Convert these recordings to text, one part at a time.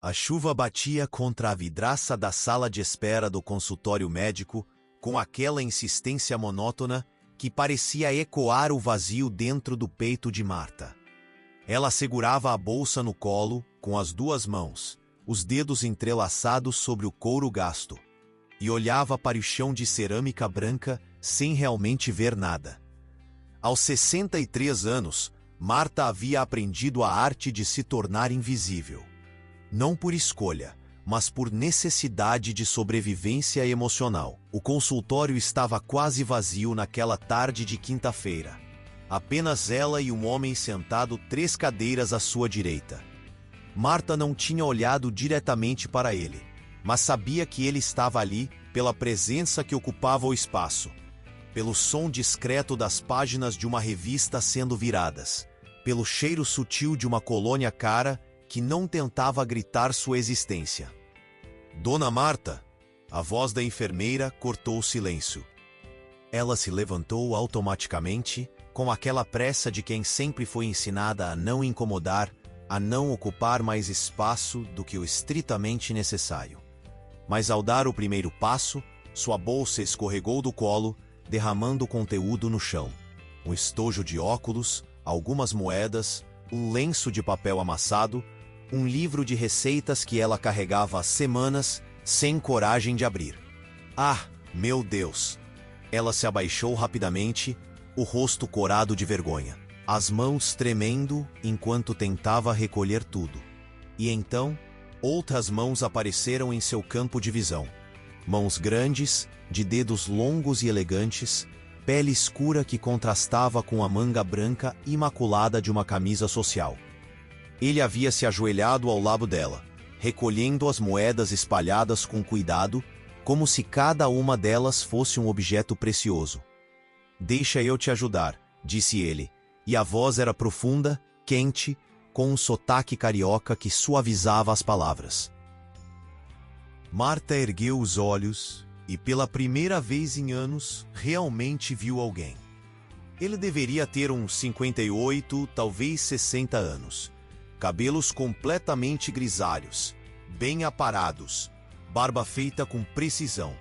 A chuva batia contra a vidraça da sala de espera do consultório médico com aquela insistência monótona que parecia ecoar o vazio dentro do peito de Marta. Ela segurava a bolsa no colo com as duas mãos, os dedos entrelaçados sobre o couro gasto, e olhava para o chão de cerâmica branca sem realmente ver nada. Aos 63 anos, Marta havia aprendido a arte de se tornar invisível. Não por escolha, mas por necessidade de sobrevivência emocional. O consultório estava quase vazio naquela tarde de quinta-feira. Apenas ela e um homem sentado 3 cadeiras à sua direita. Marta não tinha olhado diretamente para ele, mas sabia que ele estava ali pela presença que ocupava o espaço, pelo som discreto das páginas de uma revista sendo viradas, pelo cheiro sutil de uma colônia cara que não tentava gritar sua existência. Dona Marta, a voz da enfermeira cortou o silêncio. Ela se levantou automaticamente, com aquela pressa de quem sempre foi ensinada a não incomodar, a não ocupar mais espaço do que o estritamente necessário. Mas ao dar o primeiro passo, sua bolsa escorregou do colo, derramando conteúdo no chão. Um estojo de óculos, algumas moedas, um lenço de papel amassado, um livro de receitas que ela carregava há semanas, sem coragem de abrir. Ah, meu Deus! Ela se abaixou rapidamente, o rosto corado de vergonha, as mãos tremendo enquanto tentava recolher tudo. E então, outras mãos apareceram em seu campo de visão. Mãos grandes, de dedos longos e elegantes, pele escura que contrastava com a manga branca imaculada de uma camisa social. Ele havia se ajoelhado ao lado dela, recolhendo as moedas espalhadas com cuidado, como se cada uma delas fosse um objeto precioso. "Deixa eu te ajudar", disse ele, e a voz era profunda, quente, com um sotaque carioca que suavizava as palavras. Marta ergueu os olhos e, pela primeira vez em anos, realmente viu alguém. Ele deveria ter uns 58, talvez 60 anos. Cabelos completamente grisalhos, bem aparados, barba feita com precisão.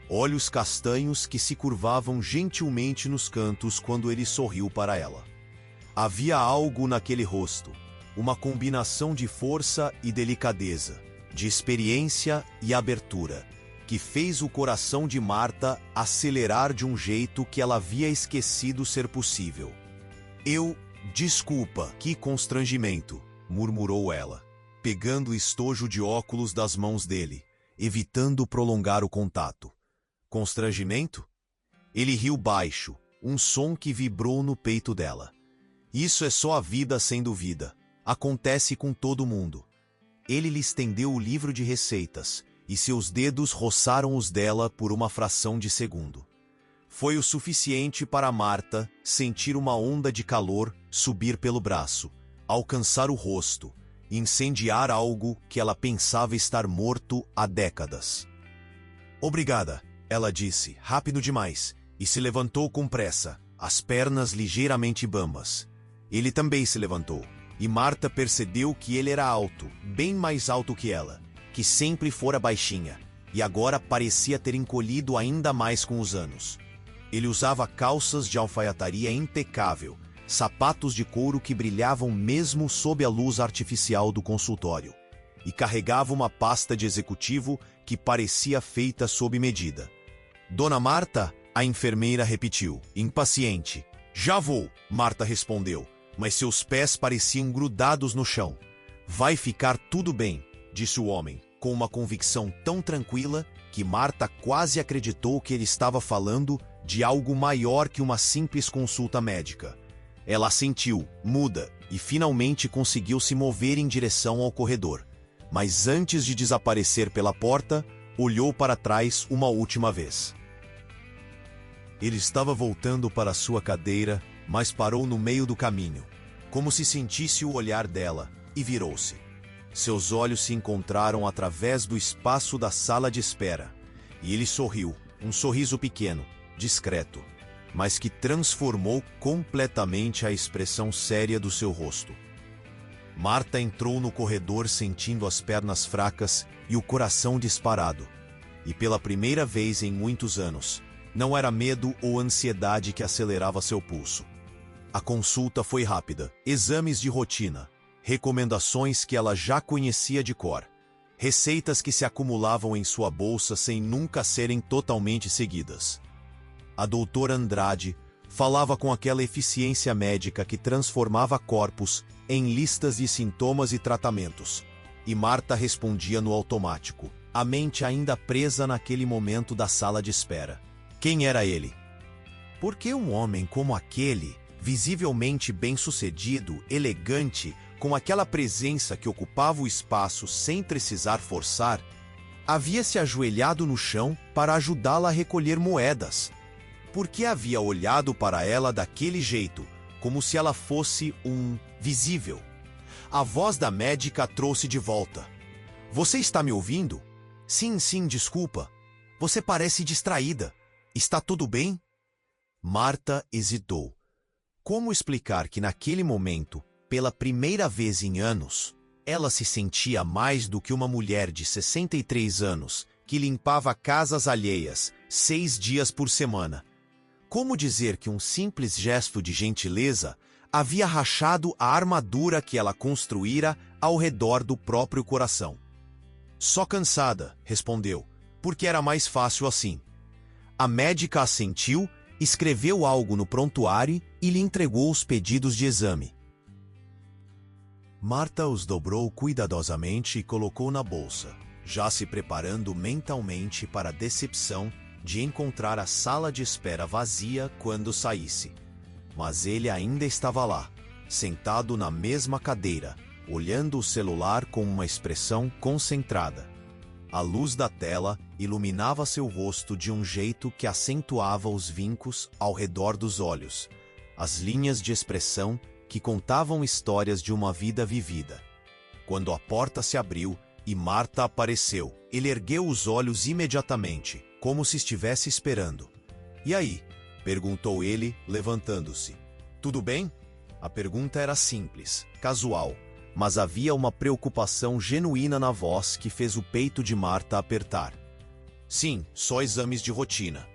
Olhos castanhos que se curvavam gentilmente nos cantos quando ele sorriu para ela. Havia algo naquele rosto, uma combinação de força e delicadeza, de experiência e abertura, que fez o coração de Marta acelerar de um jeito que ela havia esquecido ser possível. Desculpa, que constrangimento", murmurou ela, pegando o estojo de óculos das mãos dele, evitando prolongar o contato. "Constrangimento?" Ele riu baixo, um som que vibrou no peito dela. "Isso é só a vida sendo vida. Acontece com todo mundo." Ele lhe estendeu o livro de receitas, e seus dedos roçaram os dela por uma fração de segundo. Foi o suficiente para Marta sentir uma onda de calor subir pelo braço, alcançar o rosto, incendiar algo que ela pensava estar morto há décadas. "Obrigada", ela disse, rápido demais, e se levantou com pressa, as pernas ligeiramente bambas. Ele também se levantou, e Marta percebeu que ele era alto, bem mais alto que ela, que sempre fora baixinha, e agora parecia ter encolhido ainda mais com os anos. Ele usava calças de alfaiataria impecável, sapatos de couro que brilhavam mesmo sob a luz artificial do consultório, e carregava uma pasta de executivo que parecia feita sob medida. "Dona Marta?", a enfermeira repetiu, impaciente. "Já vou", Marta respondeu, mas seus pés pareciam grudados no chão. "Vai ficar tudo bem", disse o homem, com uma convicção tão tranquila que Marta quase acreditou que ele estava falando de algo maior que uma simples consulta médica. Ela assentiu, muda, e finalmente conseguiu se mover em direção ao corredor. Mas antes de desaparecer pela porta, olhou para trás uma última vez. Ele estava voltando para sua cadeira, mas parou no meio do caminho, como se sentisse o olhar dela, e virou-se. Seus olhos se encontraram através do espaço da sala de espera, e ele sorriu, um sorriso pequeno, discreto, mas que transformou completamente a expressão séria do seu rosto. Marta entrou no corredor sentindo as pernas fracas e o coração disparado. E pela primeira vez em muitos anos, não era medo ou ansiedade que acelerava seu pulso. A consulta foi rápida, exames de rotina, recomendações que ela já conhecia de cor, receitas que se acumulavam em sua bolsa sem nunca serem totalmente seguidas. A doutora Andrade falava com aquela eficiência médica que transformava corpos em listas de sintomas e tratamentos, e Marta respondia no automático, a mente ainda presa naquele momento da sala de espera. Quem era ele? Por que um homem como aquele, visivelmente bem-sucedido, elegante, com aquela presença que ocupava o espaço sem precisar forçar, havia se ajoelhado no chão para ajudá-la a recolher moedas? Por que havia olhado para ela daquele jeito, como se ela fosse um visível? A voz da médica trouxe de volta. Você está me ouvindo? Sim, desculpa. Você parece distraída. Está tudo bem? Marta hesitou. Como explicar que naquele momento, pela primeira vez em anos, ela se sentia mais do que uma mulher de 63 anos que limpava casas alheias 6 dias por semana? Como dizer que um simples gesto de gentileza havia rachado a armadura que ela construíra ao redor do próprio coração? Só cansada, respondeu, porque era mais fácil assim. A médica assentiu, escreveu algo no prontuário e lhe entregou os pedidos de exame. Marta os dobrou cuidadosamente e colocou na bolsa, já se preparando mentalmente para a decepção de encontrar a sala de espera vazia quando saísse. Mas ele ainda estava lá, sentado na mesma cadeira, olhando o celular com uma expressão concentrada. A luz da tela iluminava seu rosto de um jeito que acentuava os vincos ao redor dos olhos, as linhas de expressão que contavam histórias de uma vida vivida. Quando a porta se abriu e Marta apareceu, ele ergueu os olhos imediatamente, como se estivesse esperando. E aí? Perguntou ele, levantando-se. Tudo bem? A pergunta era simples, casual, mas havia uma preocupação genuína na voz que fez o peito de Marta apertar. Sim, só exames de rotina.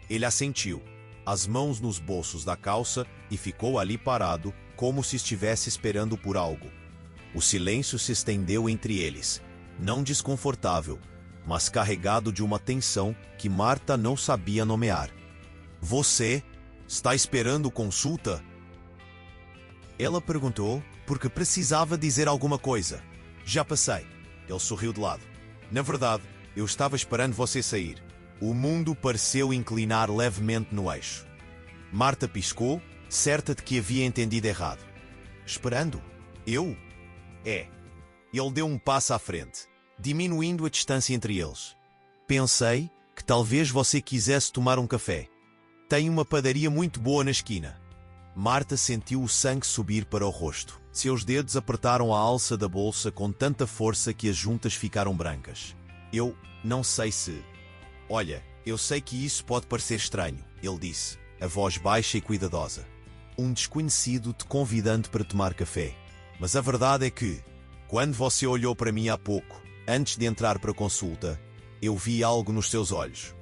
Ele assentiu, as mãos nos bolsos da calça e ficou ali parado, como se estivesse esperando por algo. O silêncio se estendeu entre eles, não desconfortável, mas carregado de uma tensão que Marta não sabia nomear. Você está esperando consulta? Ela perguntou, porque precisava dizer alguma coisa. Já passei. Ele sorriu de lado. Na verdade, eu estava esperando você sair. O mundo pareceu inclinar levemente no eixo. Marta piscou, certa de que havia entendido errado. Esperando? Eu? É. Ele deu um passo à frente, diminuindo a distância entre eles. Pensei que talvez você quisesse tomar um café. Tem uma padaria muito boa na esquina. Marta sentiu o sangue subir para o rosto. Seus dedos apertaram a alça da bolsa com tanta força que as juntas ficaram brancas. Eu não sei se... Olha, eu sei que isso pode parecer estranho, ele disse, a voz baixa e cuidadosa. Um desconhecido te convidando para tomar café. Mas a verdade é que, quando você olhou para mim há pouco, antes de entrar para a consulta, eu vi algo nos seus olhos.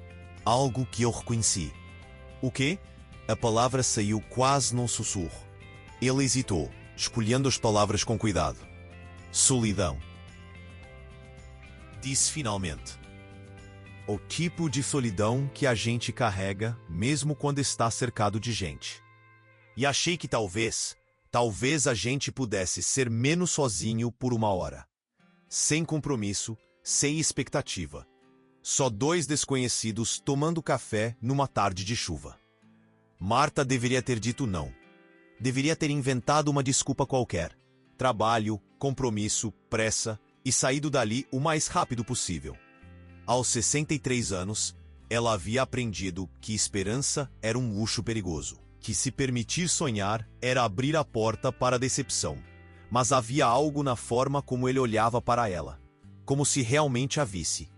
Algo que eu reconheci. O quê? A palavra saiu quase num sussurro. Ele hesitou, escolhendo as palavras com cuidado. Solidão. Disse finalmente. O tipo de solidão que a gente carrega mesmo quando está cercado de gente. E achei que talvez a gente pudesse ser menos sozinho por uma hora. Sem compromisso, sem expectativa. Só 2 desconhecidos tomando café numa tarde de chuva. Marta deveria ter dito não. Deveria ter inventado uma desculpa qualquer. Trabalho, compromisso, pressa e saído dali o mais rápido possível. Aos 63 anos, ela havia aprendido que esperança era um luxo perigoso. Que se permitir sonhar era abrir a porta para a decepção. Mas havia algo na forma como ele olhava para ela. Como se realmente a visse.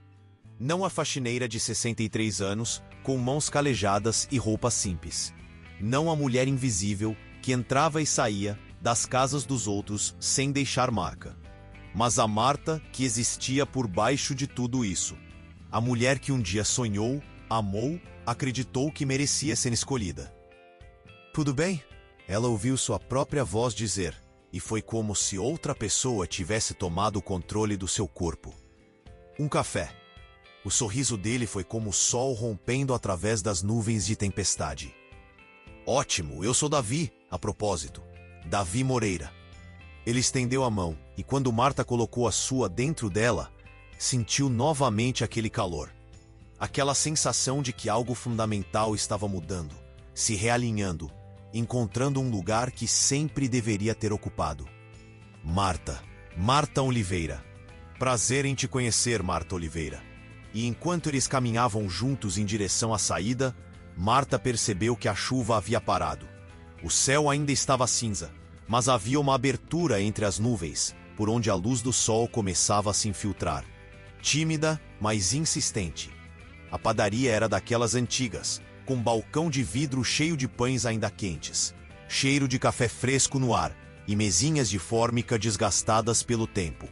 Não a faxineira de 63 anos, com mãos calejadas e roupa simples. Não a mulher invisível, que entrava e saía, das casas dos outros sem deixar marca. Mas a Marta que existia por baixo de tudo isso. A mulher que um dia sonhou, amou, acreditou que merecia ser escolhida. Tudo bem? Ela ouviu sua própria voz dizer, e foi como se outra pessoa tivesse tomado o controle do seu corpo. Um café. O sorriso dele foi como o sol rompendo através das nuvens de tempestade. Ótimo, eu sou Davi, a propósito. Davi Moreira. Ele estendeu a mão, e quando Marta colocou a sua dentro dela, sentiu novamente aquele calor. Aquela sensação de que algo fundamental estava mudando, se realinhando, encontrando um lugar que sempre deveria ter ocupado. Marta Oliveira. Prazer em te conhecer, Marta Oliveira. E enquanto eles caminhavam juntos em direção à saída, Marta percebeu que a chuva havia parado. O céu ainda estava cinza, mas havia uma abertura entre as nuvens, por onde a luz do sol começava a se infiltrar. Tímida, mas insistente. A padaria era daquelas antigas, com um balcão de vidro cheio de pães ainda quentes, cheiro de café fresco no ar e mesinhas de fórmica desgastadas pelo tempo.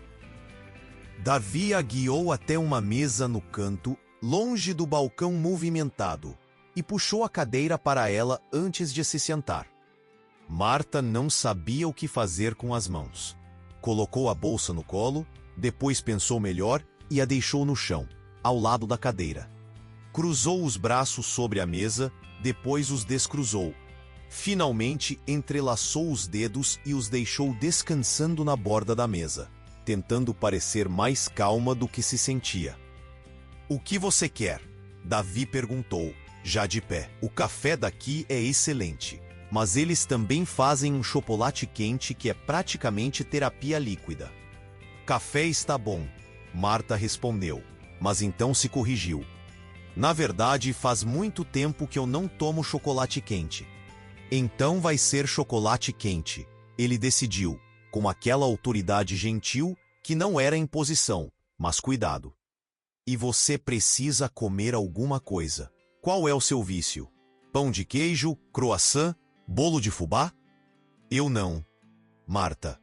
Davi a guiou até uma mesa no canto, longe do balcão movimentado, e puxou a cadeira para ela antes de se sentar. Marta não sabia o que fazer com as mãos. Colocou a bolsa no colo, depois pensou melhor e a deixou no chão, ao lado da cadeira. Cruzou os braços sobre a mesa, depois os descruzou. Finalmente entrelaçou os dedos e os deixou descansando na borda da mesa, tentando parecer mais calma do que se sentia. "O que você quer?" Davi perguntou, já de pé. "O café daqui é excelente, mas eles também fazem um chocolate quente que é praticamente terapia líquida." "Café está bom," Marta respondeu, mas então se corrigiu. "Na verdade, faz muito tempo que eu não tomo chocolate quente." "Então vai ser chocolate quente," ele decidiu, com aquela autoridade gentil que não era imposição, mas cuidado. "E você precisa comer alguma coisa. Qual é o seu vício? Pão de queijo, croissant, bolo de fubá?" "Eu não, Marta."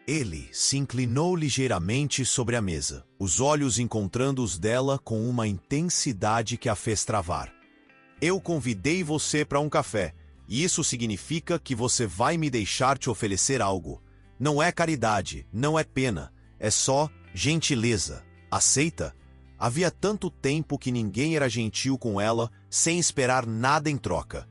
Ele se inclinou ligeiramente sobre a mesa, os olhos encontrando os dela com uma intensidade que a fez travar. "Eu convidei você para um café, e isso significa que você vai me deixar te oferecer algo. Não é caridade, não é pena, é só gentileza. Aceita?" Havia tanto tempo que ninguém era gentil com ela, sem esperar nada em troca.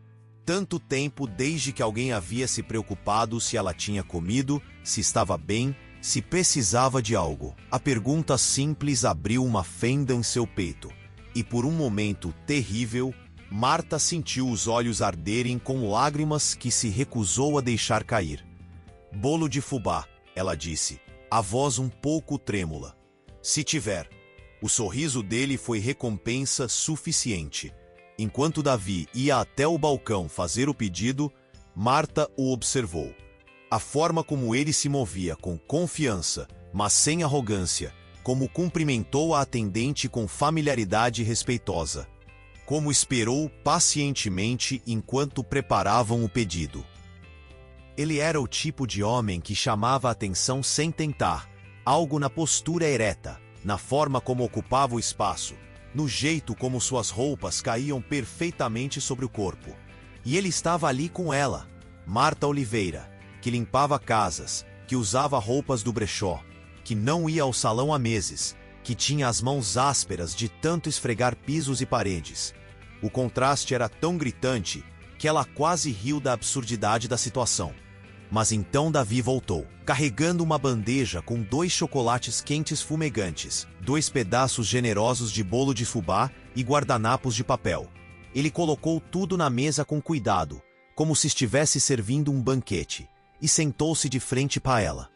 Tanto tempo desde que alguém havia se preocupado se ela tinha comido, se estava bem, se precisava de algo. A pergunta simples abriu uma fenda em seu peito, e por um momento terrível, Marta sentiu os olhos arderem com lágrimas que se recusou a deixar cair. "Bolo de fubá," ela disse, a voz um pouco trêmula. "Se tiver." O sorriso dele foi recompensa suficiente. Enquanto Davi ia até o balcão fazer o pedido, Marta o observou. A forma como ele se movia com confiança, mas sem arrogância, como cumprimentou a atendente com familiaridade respeitosa, como esperou pacientemente enquanto preparavam o pedido. Ele era o tipo de homem que chamava a atenção sem tentar, algo na postura ereta, na forma como ocupava o espaço, no jeito como suas roupas caíam perfeitamente sobre o corpo. E ele estava ali com ela, Marta Oliveira, que limpava casas, que usava roupas do brechó, que não ia ao salão há meses, que tinha as mãos ásperas de tanto esfregar pisos e paredes. O contraste era tão gritante que ela quase riu da absurdidade da situação. Mas então Davi voltou, carregando uma bandeja com 2 chocolates quentes fumegantes, 2 pedaços generosos de bolo de fubá e guardanapos de papel. Ele colocou tudo na mesa com cuidado, como se estivesse servindo um banquete, e sentou-se de frente para ela.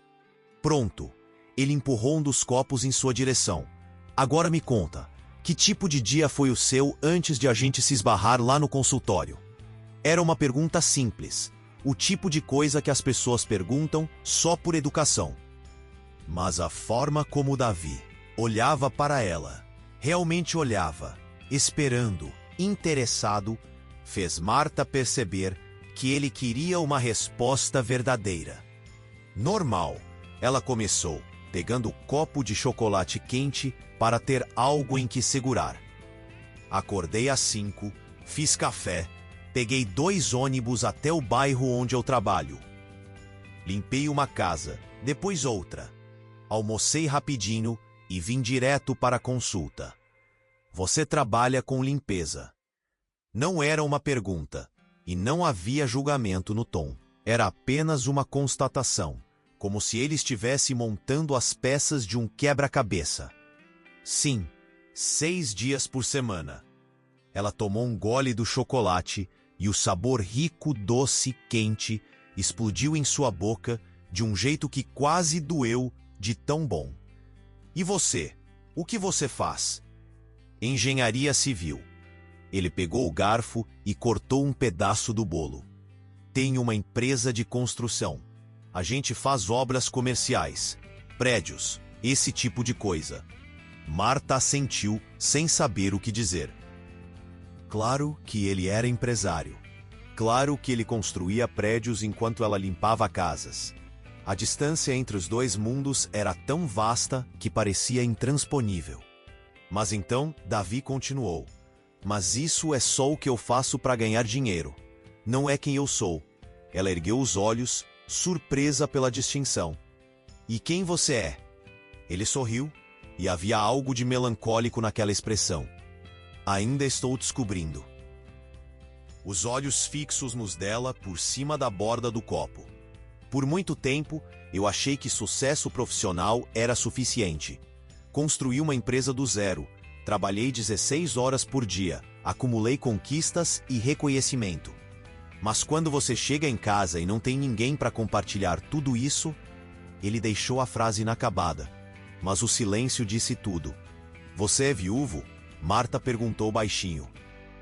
"Pronto." Ele empurrou um dos copos em sua direção. "Agora me conta, que tipo de dia foi o seu antes de a gente se esbarrar lá no consultório?" Era uma pergunta simples, o tipo de coisa que as pessoas perguntam só por educação. Mas a forma como Davi olhava para ela, realmente olhava, esperando, interessado, fez Marta perceber que ele queria uma resposta verdadeira. Normal, ela começou, pegando o copo de chocolate quente para ter algo em que segurar. Acordei às 5, fiz café, peguei 2 ônibus até o bairro onde eu trabalho. Limpei uma casa, depois outra. Almocei rapidinho e vim direto para a consulta. Você trabalha com limpeza. Não era uma pergunta, e não havia julgamento no tom. Era apenas uma constatação, como se ele estivesse montando as peças de um quebra-cabeça. Sim, 6 dias por semana. Ela tomou um gole do chocolate e o sabor rico, doce, quente explodiu em sua boca de um jeito que quase doeu de tão bom. E você? O que você faz? Engenharia civil. Ele pegou o garfo e cortou um pedaço do bolo. Tenho uma empresa de construção. A gente faz obras comerciais, prédios, esse tipo de coisa. Marta assentiu sem saber o que dizer. Claro que ele era empresário. Claro que ele construía prédios enquanto ela limpava casas. A distância entre os dois mundos era tão vasta que parecia intransponível. Mas então Davi continuou. Mas isso é só o que eu faço para ganhar dinheiro. Não é quem eu sou. Ela ergueu os olhos, surpresa pela distinção. E quem você é? Ele sorriu, e havia algo de melancólico naquela expressão. Ainda estou descobrindo. Os olhos fixos nos dela por cima da borda do copo. Por muito tempo, eu achei que sucesso profissional era suficiente. Construí uma empresa do zero, trabalhei 16 horas por dia, acumulei conquistas e reconhecimento. Mas quando você chega em casa e não tem ninguém para compartilhar tudo isso, ele deixou a frase inacabada. Mas o silêncio disse tudo. Você é viúvo? Marta perguntou baixinho.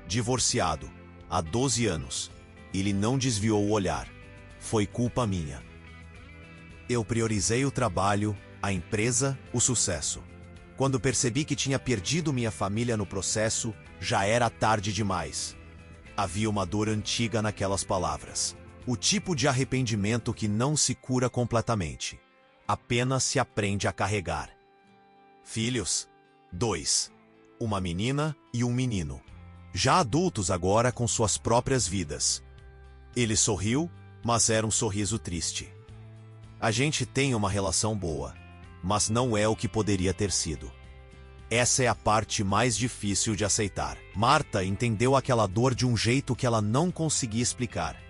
Divorciado, há 12 anos. Ele não desviou o olhar. Foi culpa minha. Eu priorizei o trabalho, a empresa, o sucesso. Quando percebi que tinha perdido minha família no processo, já era tarde demais. Havia uma dor antiga naquelas palavras. O tipo de arrependimento que não se cura completamente. Apenas se aprende a carregar. Filhos? 2. Uma menina e um menino. Já adultos agora com suas próprias vidas. Ele sorriu, mas era um sorriso triste. A gente tem uma relação boa, mas não é o que poderia ter sido. Essa é a parte mais difícil de aceitar. Marta entendeu aquela dor de um jeito que ela não conseguia explicar.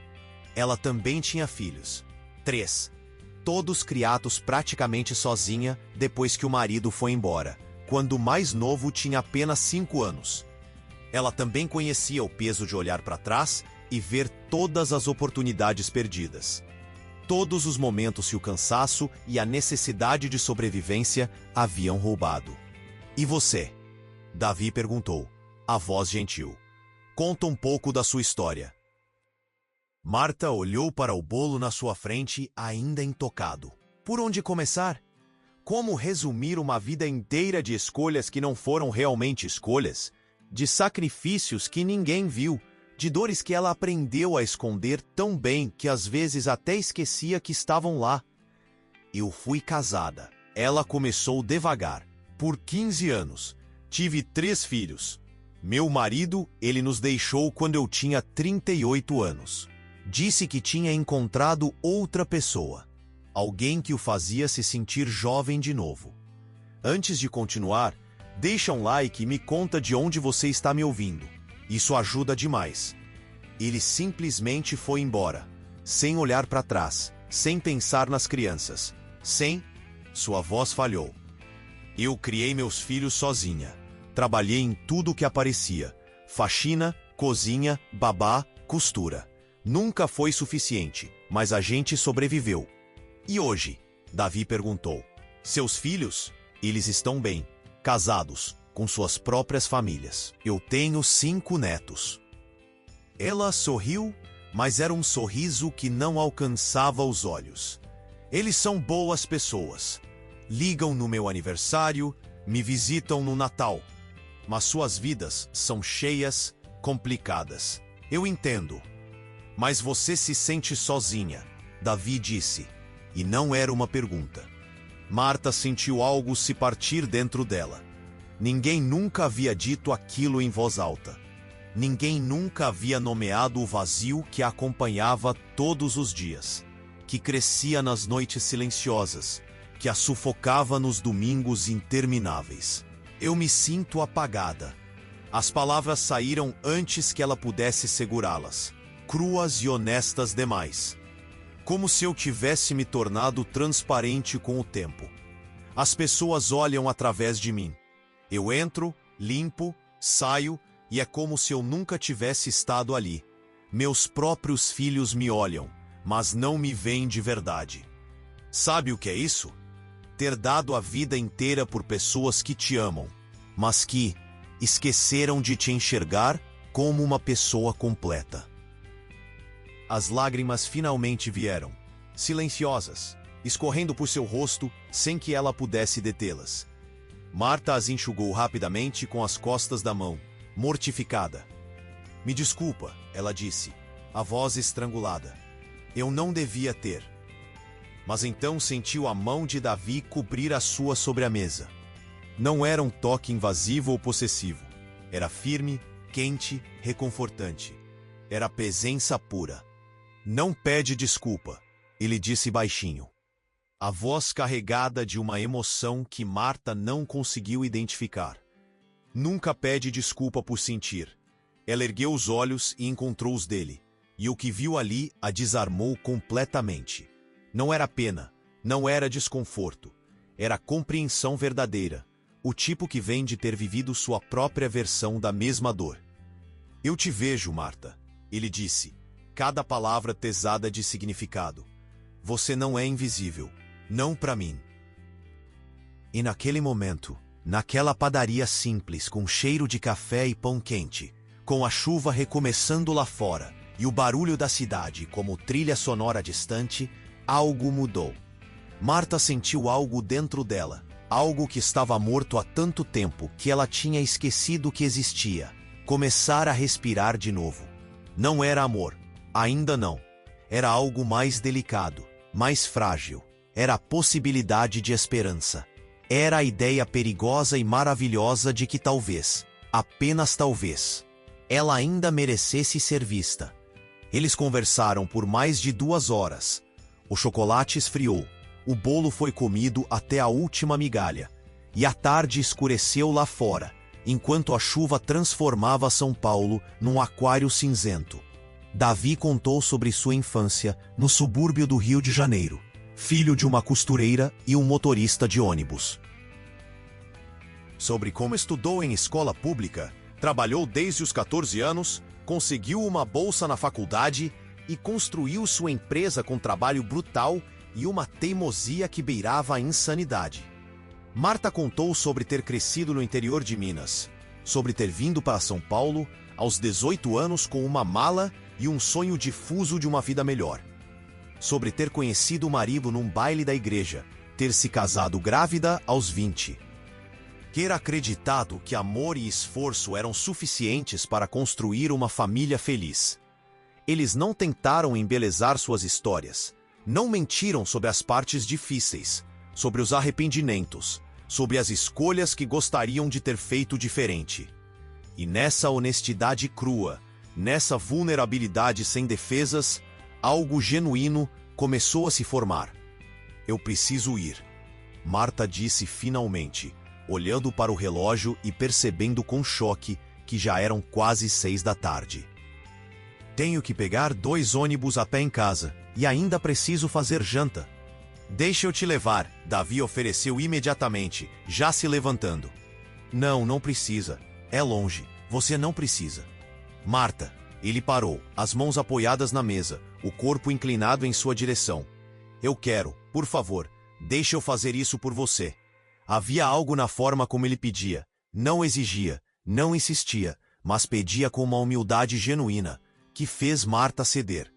Ela também tinha filhos. 3. Todos criados praticamente sozinha depois que o marido foi embora, quando o mais novo tinha apenas 5 anos. Ela também conhecia o peso de olhar para trás e ver todas as oportunidades perdidas. Todos os momentos que o cansaço e a necessidade de sobrevivência haviam roubado. E você? Davi perguntou, a voz gentil. Conta um pouco da sua história. Marta olhou para o bolo na sua frente, ainda intocado. Por onde começar? Como resumir uma vida inteira de escolhas que não foram realmente escolhas? De sacrifícios que ninguém viu? De dores que ela aprendeu a esconder tão bem que às vezes até esquecia que estavam lá. Eu fui casada. Ela começou devagar. Por 15 anos. Tive 3 filhos. Meu marido, ele nos deixou quando eu tinha 38 anos. Disse que tinha encontrado outra pessoa. Alguém que o fazia se sentir jovem de novo. Antes de continuar, deixa um like e me conta de onde você está me ouvindo. Isso ajuda demais. Ele simplesmente foi embora, sem olhar para trás, sem pensar nas crianças, Sua voz falhou. Eu criei meus filhos sozinha. Trabalhei em tudo o que aparecia. Faxina, cozinha, babá, costura. Nunca foi suficiente, mas a gente sobreviveu. E hoje? Davi perguntou. Seus filhos? Eles estão bem, casados, com suas próprias famílias. Eu tenho 5 netos. Ela sorriu, mas era um sorriso que não alcançava os olhos. Eles são boas pessoas. Ligam no meu aniversário, me visitam no Natal. Mas suas vidas são cheias, complicadas. Eu entendo. Mas você se sente sozinha, Davi disse. E não era uma pergunta. Marta sentiu algo se partir dentro dela. Ninguém nunca havia dito aquilo em voz alta. Ninguém nunca havia nomeado o vazio que a acompanhava todos os dias, que crescia nas noites silenciosas, que a sufocava nos domingos intermináveis. Eu me sinto apagada. As palavras saíram antes que ela pudesse segurá-las, cruas e honestas demais. Como se eu tivesse me tornado transparente com o tempo. As pessoas olham através de mim. Eu entro, limpo, saio, e é como se eu nunca tivesse estado ali. Meus próprios filhos me olham, mas não me veem de verdade. Sabe o que é isso? Ter dado a vida inteira por pessoas que te amam, mas que esqueceram de te enxergar como uma pessoa completa. As lágrimas finalmente vieram, silenciosas, escorrendo por seu rosto sem que ela pudesse detê-las. Marta as enxugou rapidamente com as costas da mão, mortificada. Me desculpa, ela disse, a voz estrangulada. Eu não devia ter. Mas então sentiu a mão de Davi cobrir a sua sobre a mesa. Não era um toque invasivo ou possessivo. Era firme, quente, reconfortante. Era presença pura. Não pede desculpa, ele disse baixinho. A voz carregada de uma emoção que Marta não conseguiu identificar. Nunca pede desculpa por sentir. Ela ergueu os olhos e encontrou os dele, e o que viu ali a desarmou completamente. Não era pena, não era desconforto, era compreensão verdadeira, o tipo que vem de ter vivido sua própria versão da mesma dor. Eu te vejo, Marta, ele disse, cada palavra pesada de significado. Você não é invisível, não para mim. E naquele momento, naquela padaria simples com cheiro de café e pão quente, com a chuva recomeçando lá fora e o barulho da cidade como trilha sonora distante, algo mudou. Marta sentiu algo dentro dela, algo que estava morto há tanto tempo que ela tinha esquecido que existia. Começar a respirar de novo. Não era amor, ainda não. Era algo mais delicado, mais frágil. Era a possibilidade de esperança. Era a ideia perigosa e maravilhosa de que talvez, apenas talvez, ela ainda merecesse ser vista. Eles conversaram por mais de 2 horas. O chocolate esfriou, o bolo foi comido até a última migalha, e a tarde escureceu lá fora, enquanto a chuva transformava São Paulo num aquário cinzento. Davi contou sobre sua infância no subúrbio do Rio de Janeiro, filho de uma costureira e um motorista de ônibus. Sobre como estudou em escola pública, trabalhou desde os 14 anos, conseguiu uma bolsa na faculdade e construiu sua empresa com trabalho brutal e uma teimosia que beirava a insanidade. Marta contou sobre ter crescido no interior de Minas, sobre ter vindo para São Paulo aos 18 anos com uma mala e um sonho difuso de uma vida melhor. Sobre ter conhecido o marido num baile da igreja, ter se casado grávida aos 20. Ter acreditado que amor e esforço eram suficientes para construir uma família feliz. Eles não tentaram embelezar suas histórias, não mentiram sobre as partes difíceis, sobre os arrependimentos, sobre as escolhas que gostariam de ter feito diferente. E nessa honestidade crua, nessa vulnerabilidade sem defesas, algo genuíno começou a se formar. Eu preciso ir, Marta disse finalmente, olhando para o relógio e percebendo com choque que já eram quase 6 da tarde. Tenho que pegar 2 ônibus a pé em casa, e ainda preciso fazer janta. Deixa eu te levar, Davi ofereceu imediatamente, já se levantando. Não, não precisa. É longe. Você não precisa. Marta, ele parou, as mãos apoiadas na mesa, o corpo inclinado em sua direção. Eu quero, por favor, deixa eu fazer isso por você. Havia algo na forma como ele pedia. Não exigia, não insistia, mas pedia com uma humildade genuína, que fez Marta ceder.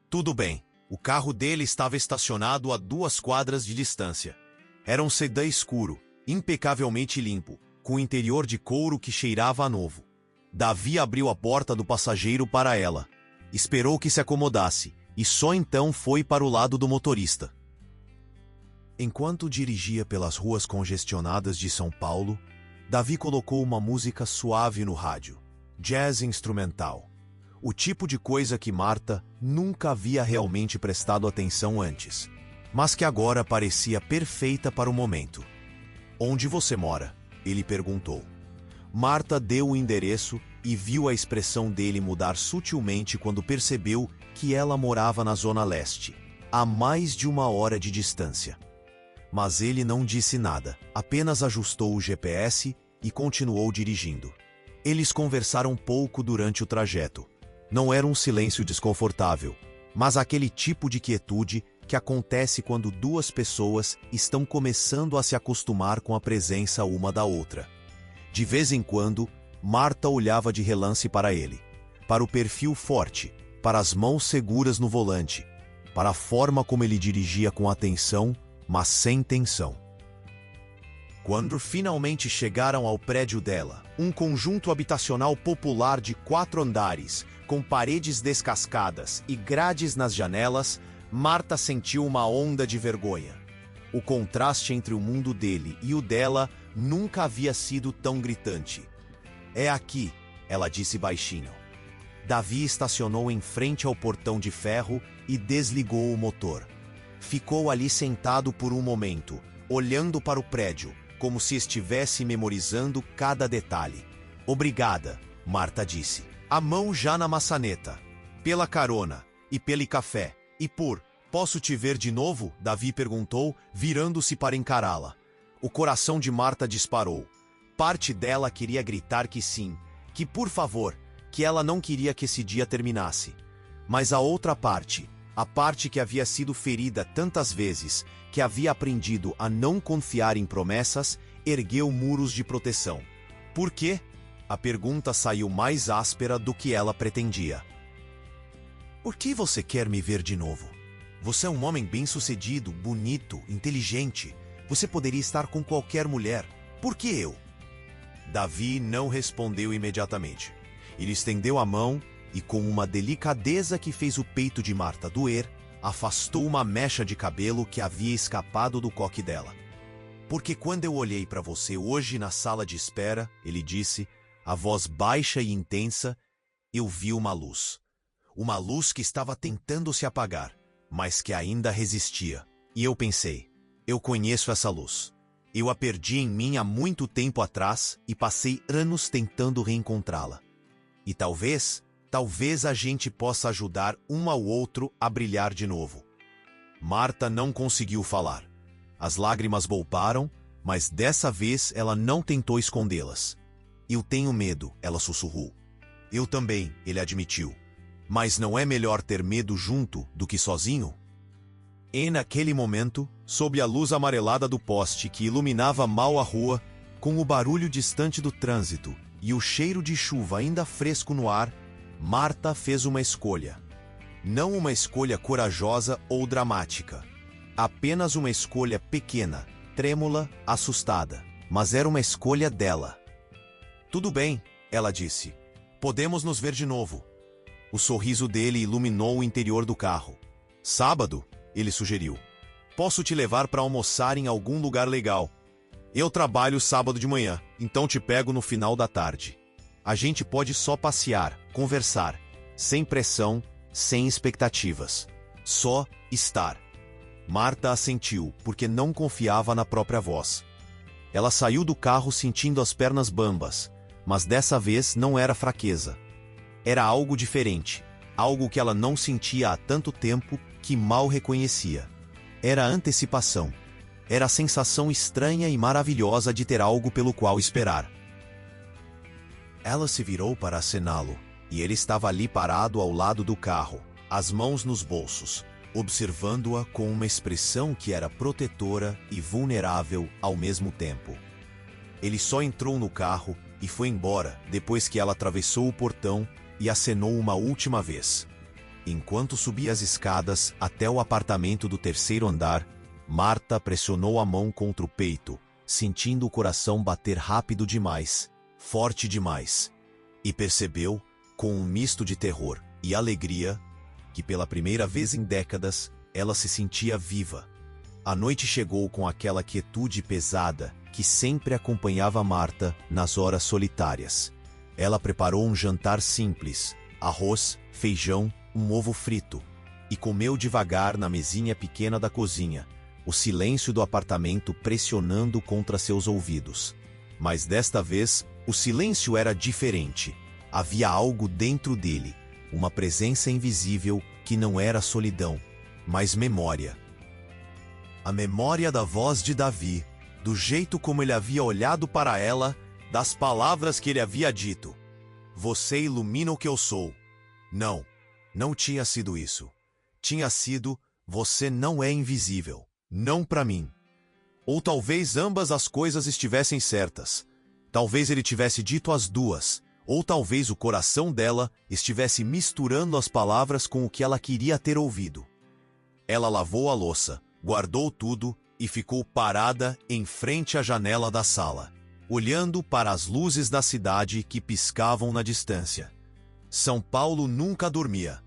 Tudo bem. O carro dele estava estacionado a 2 quadras de distância. Era um sedã escuro, impecavelmente limpo, com interior de couro que cheirava a novo. Davi abriu a porta do passageiro para ela. esperou que se acomodasse e só então foi para o lado do motorista. Enquanto dirigia pelas ruas congestionadas de São Paulo, Davi colocou uma música suave no rádio, jazz instrumental. O tipo de coisa que Marta nunca havia realmente prestado atenção antes, mas que agora parecia perfeita para o momento. "Onde você mora?" ele perguntou. Marta deu o endereço e viu a expressão dele mudar sutilmente quando percebeu que ela morava na Zona Leste, a mais de 1 hora de distância. Mas ele não disse nada, apenas ajustou o GPS e continuou dirigindo. Eles conversaram pouco durante o trajeto. Não era um silêncio desconfortável, mas aquele tipo de quietude que acontece quando duas pessoas estão começando a se acostumar com a presença uma da outra. De vez em quando, Marta olhava de relance para ele, para o perfil forte, para as mãos seguras no volante, para a forma como ele dirigia com atenção, mas sem tensão. Quando finalmente chegaram ao prédio dela, um conjunto habitacional popular de 4 andares, com paredes descascadas e grades nas janelas, Marta sentiu uma onda de vergonha. O contraste entre o mundo dele e o dela nunca havia sido tão gritante. "É aqui", ela disse baixinho. Davi estacionou em frente ao portão de ferro e desligou o motor. Ficou ali sentado por um momento, olhando para o prédio, como se estivesse memorizando cada detalhe. "Obrigada", Marta disse, a mão já na maçaneta. "Pela carona, e pelo café, e por... Posso te ver de novo?" Davi perguntou, virando-se para encará-la. O coração de Marta disparou. Parte dela queria gritar que sim, que por favor, que ela não queria que esse dia terminasse. Mas a outra parte, a parte que havia sido ferida tantas vezes, que havia aprendido a não confiar em promessas, ergueu muros de proteção. "Por quê?" A pergunta saiu mais áspera do que ela pretendia. "Por que você quer me ver de novo? Você é um homem bem-sucedido, bonito, inteligente. Você poderia estar com qualquer mulher. Por que eu?" Davi não respondeu imediatamente. Ele estendeu a mão e, com uma delicadeza que fez o peito de Marta doer, afastou uma mecha de cabelo que havia escapado do coque dela. "Porque quando eu olhei para você hoje na sala de espera", ele disse, a voz baixa e intensa, "eu vi uma luz. Uma luz que estava tentando se apagar, mas que ainda resistia. E eu pensei, eu conheço essa luz. Eu a perdi em mim há muito tempo atrás e passei anos tentando reencontrá-la. E talvez a gente possa ajudar um ao outro a brilhar de novo." Marta não conseguiu falar. As lágrimas voltaram, mas dessa vez ela não tentou escondê-las. "Eu tenho medo", ela sussurrou. "Eu também", ele admitiu. "Mas não é melhor ter medo junto do que sozinho?" E naquele momento, sob a luz amarelada do poste que iluminava mal a rua, com o barulho distante do trânsito e o cheiro de chuva ainda fresco no ar, Marta fez uma escolha. Não uma escolha corajosa ou dramática. Apenas uma escolha pequena, trêmula, assustada. Mas era uma escolha dela. "Tudo bem", ela disse. "Podemos nos ver de novo." O sorriso dele iluminou o interior do carro. "Sábado?", ele sugeriu. "Posso te levar para almoçar em algum lugar legal. Eu trabalho sábado de manhã, então te pego no final da tarde. A gente pode só passear, conversar, sem pressão, sem expectativas. Só estar." Marta assentiu, porque não confiava na própria voz. Ela saiu do carro sentindo as pernas bambas, mas dessa vez não era fraqueza. Era algo diferente, algo que ela não sentia há tanto tempo que mal reconhecia. Era antecipação. Era a sensação estranha e maravilhosa de ter algo pelo qual esperar. Ela se virou para acená-lo, e ele estava ali parado ao lado do carro, as mãos nos bolsos, observando-a com uma expressão que era protetora e vulnerável ao mesmo tempo. Ele só entrou no carro e foi embora depois que ela atravessou o portão e acenou uma última vez. Enquanto subia as escadas até o apartamento do 3º andar, Marta pressionou a mão contra o peito, sentindo o coração bater rápido demais, forte demais, e percebeu, com um misto de terror e alegria, que pela primeira vez em décadas, ela se sentia viva. A noite chegou com aquela quietude pesada que sempre acompanhava Marta nas horas solitárias. Ela preparou um jantar simples, arroz, feijão, um ovo frito, e comeu devagar na mesinha pequena da cozinha, o silêncio do apartamento pressionando contra seus ouvidos. Mas desta vez, o silêncio era diferente. Havia algo dentro dele, uma presença invisível que não era solidão, mas memória. A memória da voz de Davi, do jeito como ele havia olhado para ela, das palavras que ele havia dito. Você ilumina o que eu sou. Não, não tinha sido isso. Tinha sido, você não é invisível. Não para mim. Ou talvez ambas as coisas estivessem certas. Talvez ele tivesse dito as duas. Ou talvez o coração dela estivesse misturando as palavras com o que ela queria ter ouvido. Ela lavou a louça, guardou tudo e ficou parada em frente à janela da sala, olhando para as luzes da cidade que piscavam na distância. São Paulo nunca dormia.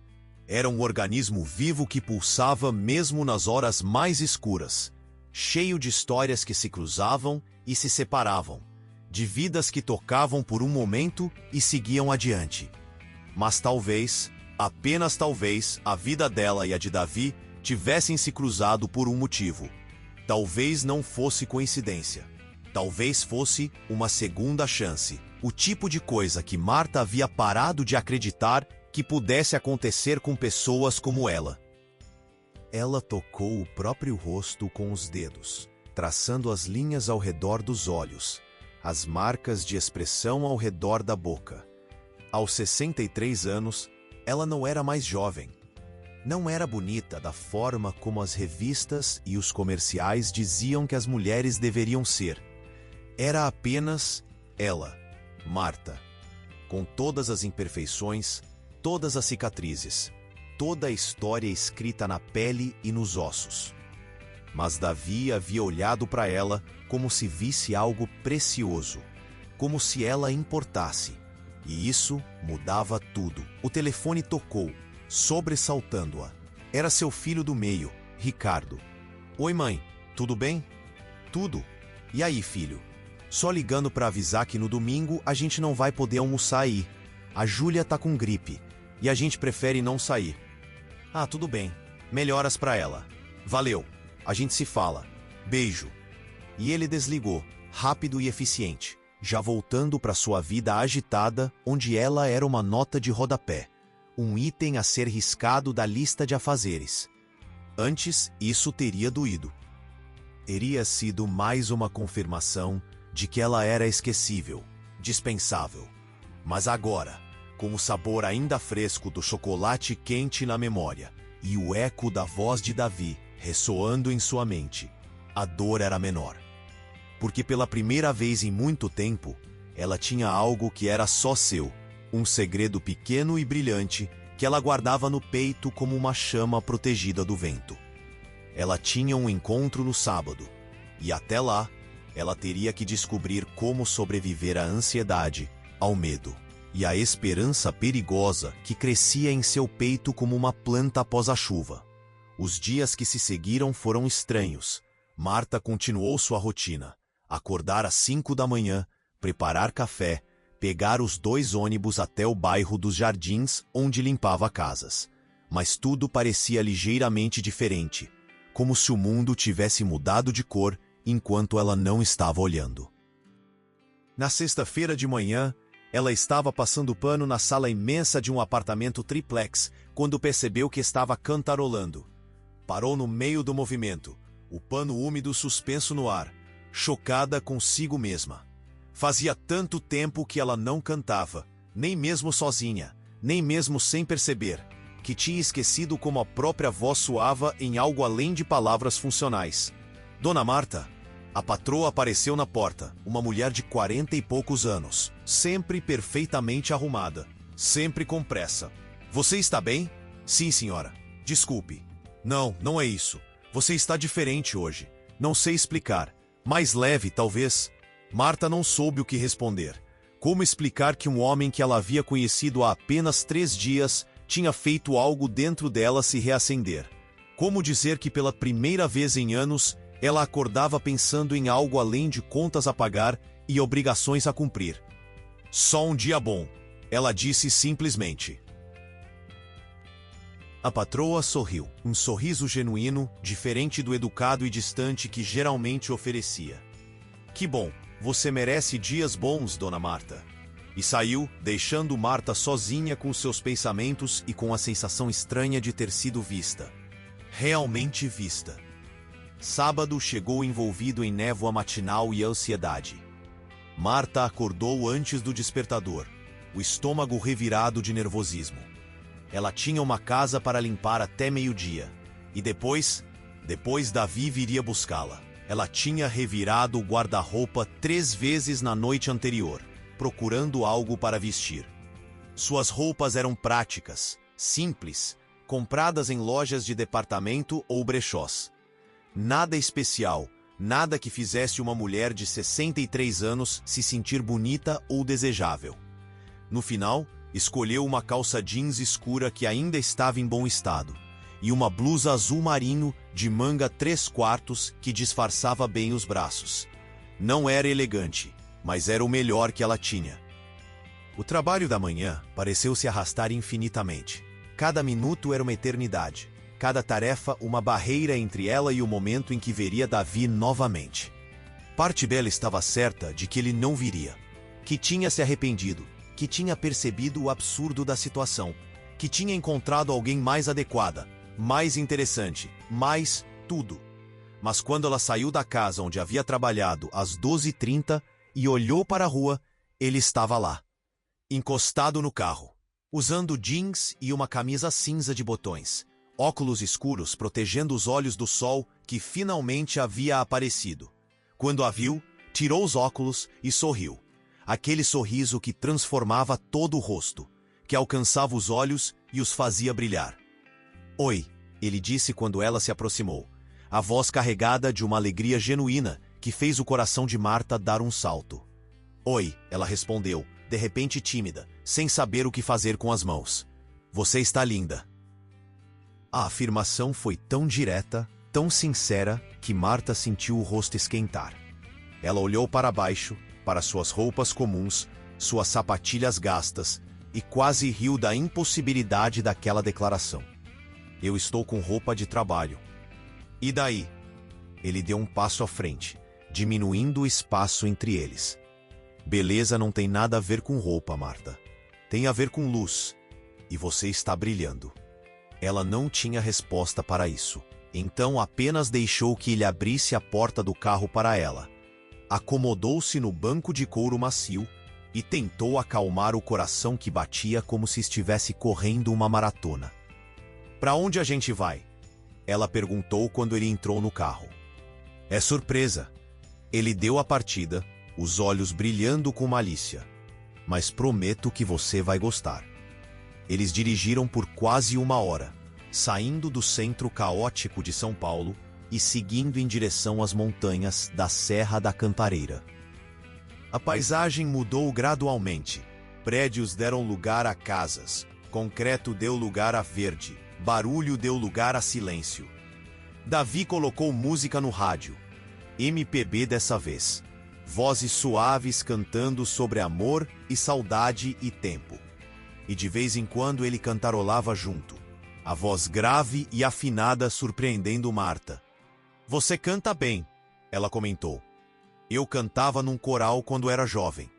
Era um organismo vivo que pulsava mesmo nas horas mais escuras, cheio de histórias que se cruzavam e se separavam, de vidas que tocavam por um momento e seguiam adiante. Mas talvez, apenas talvez, a vida dela e a de Davi tivessem se cruzado por um motivo. Talvez não fosse coincidência. Talvez fosse uma segunda chance. O tipo de coisa que Marta havia parado de acreditar que pudesse acontecer com pessoas como ela. Ela tocou o próprio rosto com os dedos, traçando as linhas ao redor dos olhos, as marcas de expressão ao redor da boca. Aos 63 anos, ela não era mais jovem. Não era bonita da forma como as revistas e os comerciais diziam que as mulheres deveriam ser. Era apenas ela, Marta, com todas as imperfeições, todas as cicatrizes, toda a história escrita na pele e nos ossos. Mas Davi havia olhado para ela como se visse algo precioso, como se ela importasse. E isso mudava tudo. O telefone tocou, sobressaltando-a. Era seu filho do meio, Ricardo. Oi, mãe, tudo bem? Tudo. E aí, filho? Só ligando para avisar que no domingo a gente não vai poder almoçar aí. A Júlia tá com gripe e a gente prefere não sair. Ah, tudo bem. Melhoras para ela. Valeu. A gente se fala. Beijo. E ele desligou, rápido e eficiente, já voltando para sua vida agitada, onde ela era uma nota de rodapé, um item a ser riscado da lista de afazeres. Antes, isso teria doído. Teria sido mais uma confirmação de que ela era esquecível, dispensável. Mas agora, com o sabor ainda fresco do chocolate quente na memória e o eco da voz de Davi ressoando em sua mente, a dor era menor. Porque pela primeira vez em muito tempo, ela tinha algo que era só seu, um segredo pequeno e brilhante que ela guardava no peito como uma chama protegida do vento. Ela tinha um encontro no sábado, e até lá, ela teria que descobrir como sobreviver à ansiedade, ao medo e à esperança perigosa que crescia em seu peito como uma planta após a chuva. Os dias que se seguiram foram estranhos. Marta continuou sua rotina. Acordar às 5 da manhã, preparar café, pegar os 2 ônibus até o bairro dos Jardins, onde limpava casas. Mas tudo parecia ligeiramente diferente, como se o mundo tivesse mudado de cor enquanto ela não estava olhando. Na sexta-feira de manhã, ela estava passando pano na sala imensa de um apartamento triplex quando percebeu que estava cantarolando. Parou no meio do movimento, o pano úmido suspenso no ar, chocada consigo mesma. Fazia tanto tempo que ela não cantava, nem mesmo sozinha, nem mesmo sem perceber, que tinha esquecido como a própria voz soava em algo além de palavras funcionais. Dona Marta, a patroa apareceu na porta, uma mulher de 40 e poucos anos, sempre perfeitamente arrumada, sempre com pressa. Você está bem? Sim, senhora. Desculpe. Não, não é isso. Você está diferente hoje. Não sei explicar. Mais leve, talvez. Marta não soube o que responder. Como explicar que um homem que ela havia conhecido há apenas 3 dias tinha feito algo dentro dela se reacender. Como dizer que pela primeira vez em anos, ela acordava pensando em algo além de contas a pagar e obrigações a cumprir. Só um dia bom, ela disse simplesmente. A patroa sorriu, um sorriso genuíno, diferente do educado e distante que geralmente oferecia. Que bom, você merece dias bons, Dona Marta. E saiu, deixando Marta sozinha com seus pensamentos e com a sensação estranha de ter sido vista. Realmente vista. Sábado chegou envolvido em névoa matinal e ansiedade. Marta acordou antes do despertador, o estômago revirado de nervosismo. Ela tinha uma casa para limpar até meio-dia. E depois Davi viria buscá-la. Ela tinha revirado o guarda-roupa 3 vezes na noite anterior, procurando algo para vestir. Suas roupas eram práticas, simples, compradas em lojas de departamento ou brechós. Nada especial, nada que fizesse uma mulher de 63 anos se sentir bonita ou desejável. No final, escolheu uma calça jeans escura que ainda estava em bom estado, e uma blusa azul marinho de manga 3/4 que disfarçava bem os braços. Não era elegante, mas era o melhor que ela tinha. O trabalho da manhã pareceu se arrastar infinitamente. Cada minuto era uma eternidade, cada tarefa uma barreira entre ela e o momento em que veria Davi novamente. Parte dela estava certa de que ele não viria, que tinha se arrependido, que tinha percebido o absurdo da situação, que tinha encontrado alguém mais adequada, mais interessante, mais tudo. Mas quando ela saiu da casa onde havia trabalhado às 12h30 e olhou para a rua, ele estava lá, encostado no carro, usando jeans e uma camisa cinza de botões, óculos escuros protegendo os olhos do sol que finalmente havia aparecido. Quando a viu, tirou os óculos e sorriu. Aquele sorriso que transformava todo o rosto, que alcançava os olhos e os fazia brilhar. Oi, ele disse quando ela se aproximou, a voz carregada de uma alegria genuína que fez o coração de Marta dar um salto. Oi, ela respondeu, de repente tímida, sem saber o que fazer com as mãos. Você está linda. A afirmação foi tão direta, tão sincera, que Marta sentiu o rosto esquentar. Ela olhou para baixo, para suas roupas comuns, suas sapatilhas gastas, e quase riu da impossibilidade daquela declaração. Eu estou com roupa de trabalho. E daí? Ele deu um passo à frente, diminuindo o espaço entre eles. Beleza não tem nada a ver com roupa, Marta. Tem a ver com luz. E você está brilhando. Ela não tinha resposta para isso. Então apenas deixou que ele abrisse a porta do carro para ela. Acomodou-se no banco de couro macio e tentou acalmar o coração que batia como se estivesse correndo uma maratona. Para onde a gente vai? Ela perguntou quando ele entrou no carro. É surpresa. Ele deu a partida, os olhos brilhando com malícia. Mas prometo que você vai gostar. Eles dirigiram por quase 1 hora, saindo do centro caótico de São Paulo e seguindo em direção às montanhas da Serra da Cantareira. A paisagem mudou gradualmente. Prédios deram lugar a casas, concreto deu lugar a verde, barulho deu lugar a silêncio. Davi colocou música no rádio, MPB dessa vez, vozes suaves cantando sobre amor e saudade e tempo. E de vez em quando ele cantarolava junto, a voz grave e afinada surpreendendo Marta. Você canta bem, ela comentou. Eu cantava num coral quando era jovem.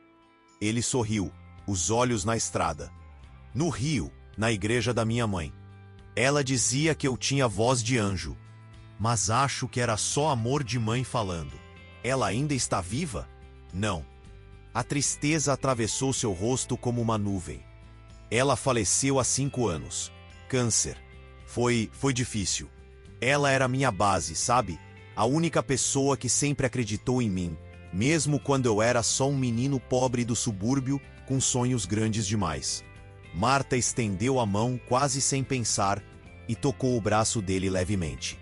Ele sorriu, os olhos na estrada. No Rio, na igreja da minha mãe. Ela dizia que eu tinha voz de anjo. Mas acho que era só amor de mãe falando. Ela ainda está viva? Não. A tristeza atravessou seu rosto como uma nuvem. Ela faleceu há 5 anos. Câncer. Foi difícil. Ela era minha base, sabe? A única pessoa que sempre acreditou em mim, mesmo quando eu era só um menino pobre do subúrbio com sonhos grandes demais. Marta estendeu a mão quase sem pensar e tocou o braço dele levemente.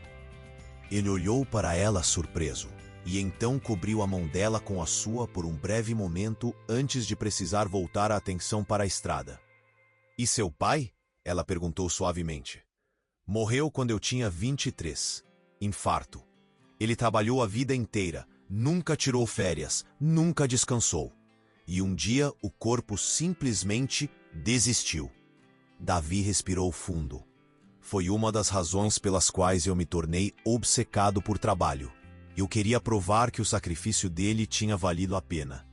Ele olhou para ela surpreso, e então cobriu a mão dela com a sua por um breve momento antes de precisar voltar a atenção para a estrada. E seu pai? Ela perguntou suavemente. Morreu quando eu tinha 23. Infarto. Ele trabalhou a vida inteira, nunca tirou férias, nunca descansou. E um dia o corpo simplesmente desistiu. Davi respirou fundo. Foi uma das razões pelas quais eu me tornei obcecado por trabalho. Eu queria provar que o sacrifício dele tinha valido a pena.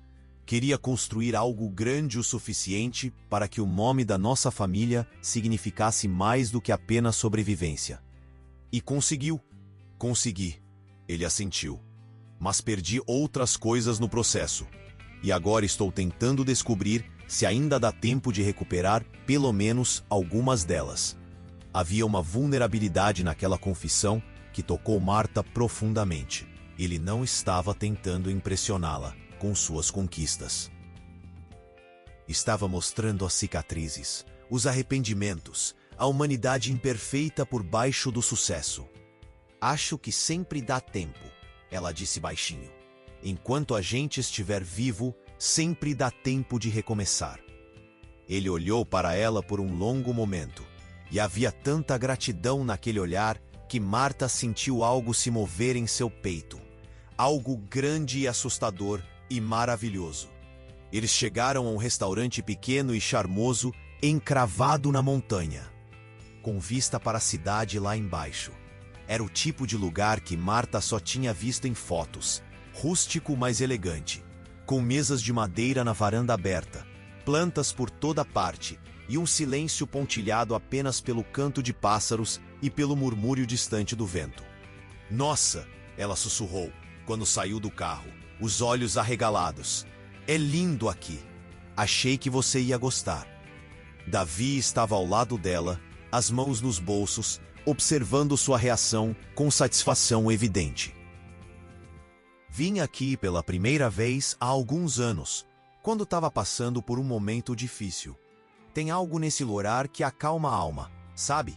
Queria construir algo grande o suficiente para que o nome da nossa família significasse mais do que apenas sobrevivência. E conseguiu. Consegui. Ele assentiu. Mas perdi outras coisas no processo. E agora estou tentando descobrir se ainda dá tempo de recuperar pelo menos algumas delas. Havia uma vulnerabilidade naquela confissão que tocou Marta profundamente. Ele não estava tentando impressioná-la com suas conquistas. Estava mostrando as cicatrizes, os arrependimentos, a humanidade imperfeita por baixo do sucesso. Acho que sempre dá tempo, ela disse baixinho. Enquanto a gente estiver vivo, sempre dá tempo de recomeçar. Ele olhou para ela por um longo momento, e havia tanta gratidão naquele olhar que Marta sentiu algo se mover em seu peito. Algo grande e assustador e maravilhoso. Eles chegaram a um restaurante pequeno e charmoso, encravado na montanha, com vista para a cidade lá embaixo. Era o tipo de lugar que Marta só tinha visto em fotos, rústico mas elegante, com mesas de madeira na varanda aberta, plantas por toda parte e um silêncio pontilhado apenas pelo canto de pássaros e pelo murmúrio distante do vento. Nossa, ela sussurrou, quando saiu do carro, os olhos arregalados. É lindo aqui. Achei que você ia gostar. Davi estava ao lado dela, as mãos nos bolsos, observando sua reação com satisfação evidente. Vim aqui pela primeira vez há alguns anos, quando estava passando por um momento difícil. Tem algo nesse lugar que acalma a alma, sabe?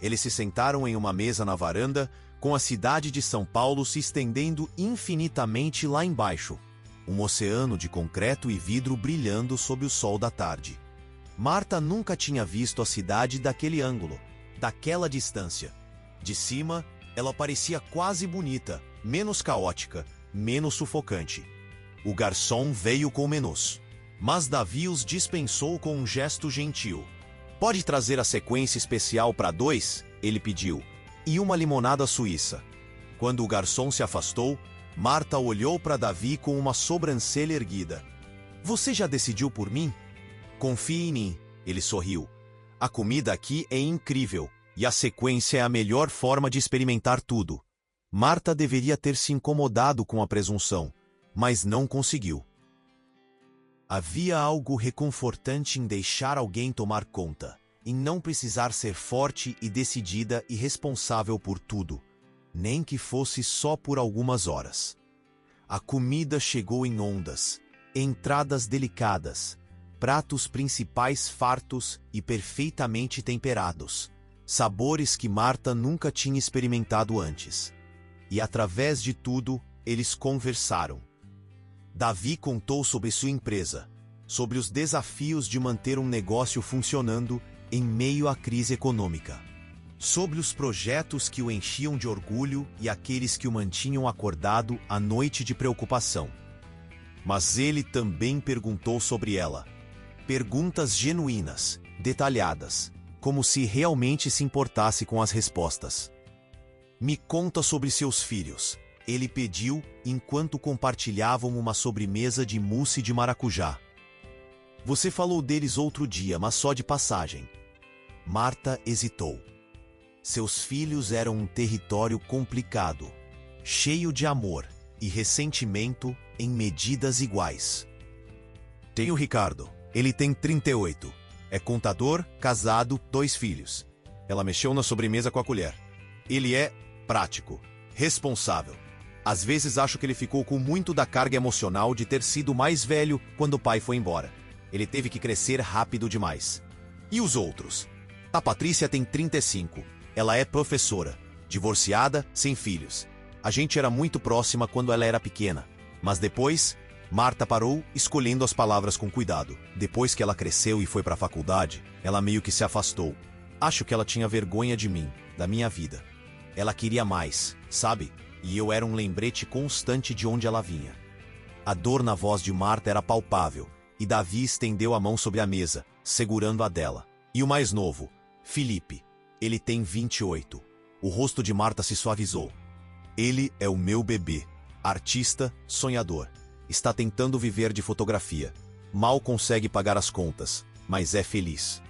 Eles se sentaram em uma mesa na varanda, com a cidade de São Paulo se estendendo infinitamente lá embaixo, um oceano de concreto e vidro brilhando sob o sol da tarde. Marta nunca tinha visto a cidade daquele ângulo, daquela distância. De cima, ela parecia quase bonita, menos caótica, menos sufocante. O garçom veio com menus, mas Davi os dispensou com um gesto gentil. Pode trazer a sequência especial para 2? Ele pediu. E uma limonada suíça. Quando o garçom se afastou, Marta olhou para Davi com uma sobrancelha erguida. Você já decidiu por mim? Confie em mim, ele sorriu. A comida aqui é incrível, e a sequência é a melhor forma de experimentar tudo. Marta deveria ter se incomodado com a presunção, mas não conseguiu. Havia algo reconfortante em deixar alguém tomar conta, em não precisar ser forte e decidida e responsável por tudo, nem que fosse só por algumas horas. A comida chegou em ondas, entradas delicadas, pratos principais fartos e perfeitamente temperados, sabores que Marta nunca tinha experimentado antes. E através de tudo, eles conversaram. Davi contou sobre sua empresa, sobre os desafios de manter um negócio funcionando em meio à crise econômica, sobre os projetos que o enchiam de orgulho e aqueles que o mantinham acordado à noite de preocupação. Mas ele também perguntou sobre ela. Perguntas genuínas, detalhadas, como se realmente se importasse com as respostas. Me conta sobre seus filhos, ele pediu enquanto compartilhavam uma sobremesa de mousse de maracujá. Você falou deles outro dia, mas só de passagem. Marta hesitou. Seus filhos eram um território complicado, cheio de amor e ressentimento em medidas iguais. Tem o Ricardo. Ele tem 38. É contador, casado, 2 filhos. Ela mexeu na sobremesa com a colher. Ele é prático, responsável. Às vezes acho que ele ficou com muito da carga emocional de ter sido mais velho quando o pai foi embora. Ele teve que crescer rápido demais. E os outros? A Patrícia tem 35. Ela é professora, divorciada, sem filhos. A gente era muito próxima quando ela era pequena, mas depois Marta parou, escolhendo as palavras com cuidado. Depois que ela cresceu e foi para a faculdade, ela meio que se afastou. Acho que ela tinha vergonha de mim, da minha vida. Ela queria mais, sabe? E eu era um lembrete constante de onde ela vinha. A dor na voz de Marta era palpável, e Davi estendeu a mão sobre a mesa, segurando a dela. E o mais novo, Felipe. Ele tem 28. O rosto de Marta se suavizou. Ele é o meu bebê. Artista, sonhador. Está tentando viver de fotografia. Mal consegue pagar as contas, mas é feliz.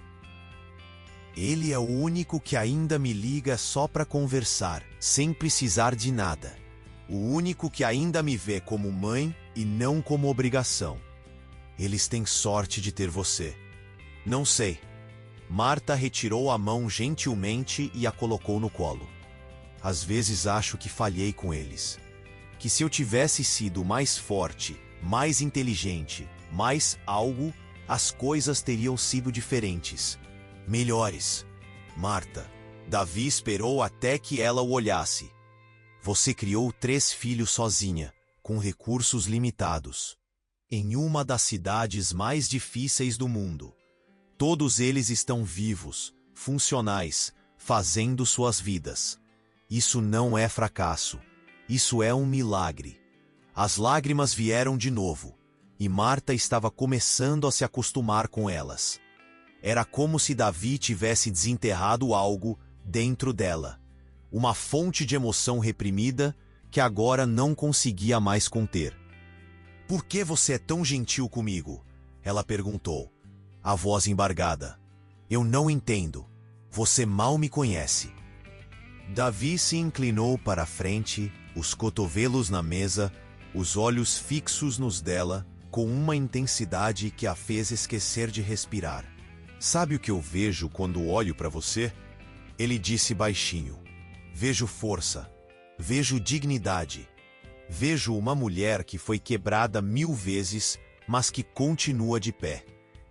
Ele é o único que ainda me liga só para conversar, sem precisar de nada. O único que ainda me vê como mãe e não como obrigação. Eles têm sorte de ter você. Não sei. Marta retirou a mão gentilmente e a colocou no colo. Às vezes acho que falhei com eles. Que se eu tivesse sido mais forte, mais inteligente, mais algo, as coisas teriam sido diferentes. Melhores. Marta. Davi esperou até que ela o olhasse. Você criou 3 filhos sozinha, com recursos limitados. Em uma das cidades mais difíceis do mundo. Todos eles estão vivos, funcionais, fazendo suas vidas. Isso não é fracasso. Isso é um milagre. As lágrimas vieram de novo, e Marta estava começando a se acostumar com elas. Era como se Davi tivesse desenterrado algo dentro dela. Uma fonte de emoção reprimida que agora não conseguia mais conter. Por que você é tão gentil comigo? Ela perguntou, a voz embargada. Eu não entendo. Você mal me conhece. Davi se inclinou para a frente, os cotovelos na mesa, os olhos fixos nos dela, com uma intensidade que a fez esquecer de respirar. Sabe o que eu vejo quando olho para você? Ele disse baixinho. Vejo força. Vejo dignidade. Vejo uma mulher que foi quebrada 1000 vezes, mas que continua de pé.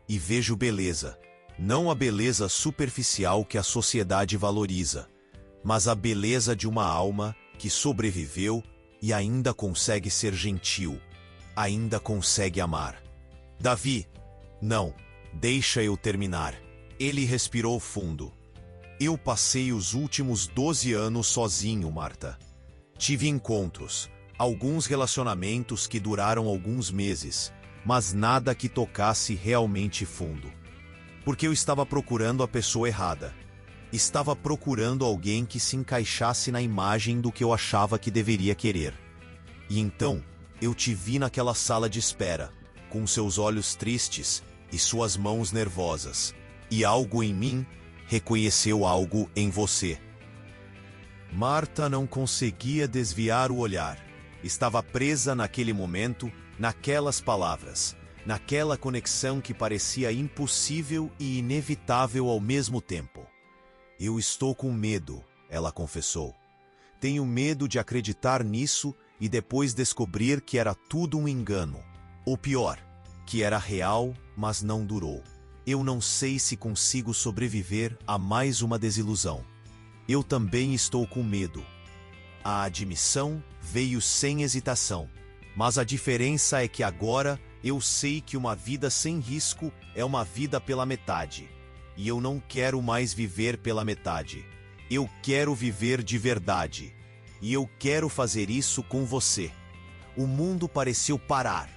E vejo beleza. Não a beleza superficial que a sociedade valoriza, mas a beleza de uma alma que sobreviveu e ainda consegue ser gentil, ainda consegue amar. Davi, não, deixa eu terminar. Ele respirou fundo. Eu passei os últimos 12 anos sozinho, Marta. Tive encontros, alguns relacionamentos que duraram alguns meses, mas nada que tocasse realmente fundo. Porque eu estava procurando a pessoa errada. Estava procurando alguém que se encaixasse na imagem do que eu achava que deveria querer. E então, eu te vi naquela sala de espera, com seus olhos tristes e suas mãos nervosas. E algo em mim reconheceu algo em você. Marta não conseguia desviar o olhar. Estava presa naquele momento, naquelas palavras, naquela conexão que parecia impossível e inevitável ao mesmo tempo. Eu estou com medo, ela confessou. Tenho medo de acreditar nisso e depois descobrir que era tudo um engano. Ou pior, que era real, mas não durou. Eu não sei se consigo sobreviver a mais uma desilusão. Eu também estou com medo. A admissão veio sem hesitação. Mas a diferença é que agora eu sei que uma vida sem risco é uma vida pela metade. E eu não quero mais viver pela metade. Eu quero viver de verdade. E eu quero fazer isso com você. O mundo pareceu parar.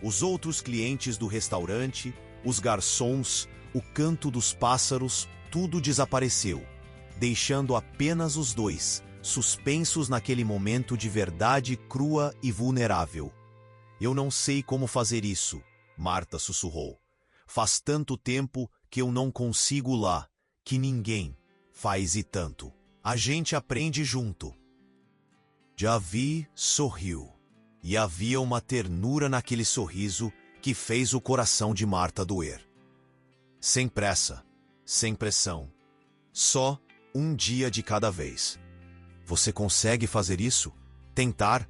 Os outros clientes do restaurante, os garçons, o canto dos pássaros, tudo desapareceu, deixando apenas os dois, suspensos naquele momento de verdade crua e vulnerável. Eu não sei como fazer isso, Marta sussurrou. Faz tanto tempo que eu não consigo lá, que ninguém faz e tanto. A gente aprende junto. Davi sorriu, e havia uma ternura naquele sorriso que fez o coração de Marta doer. Sem pressa, sem pressão. Só um dia de cada vez. Você consegue fazer isso? Tentar?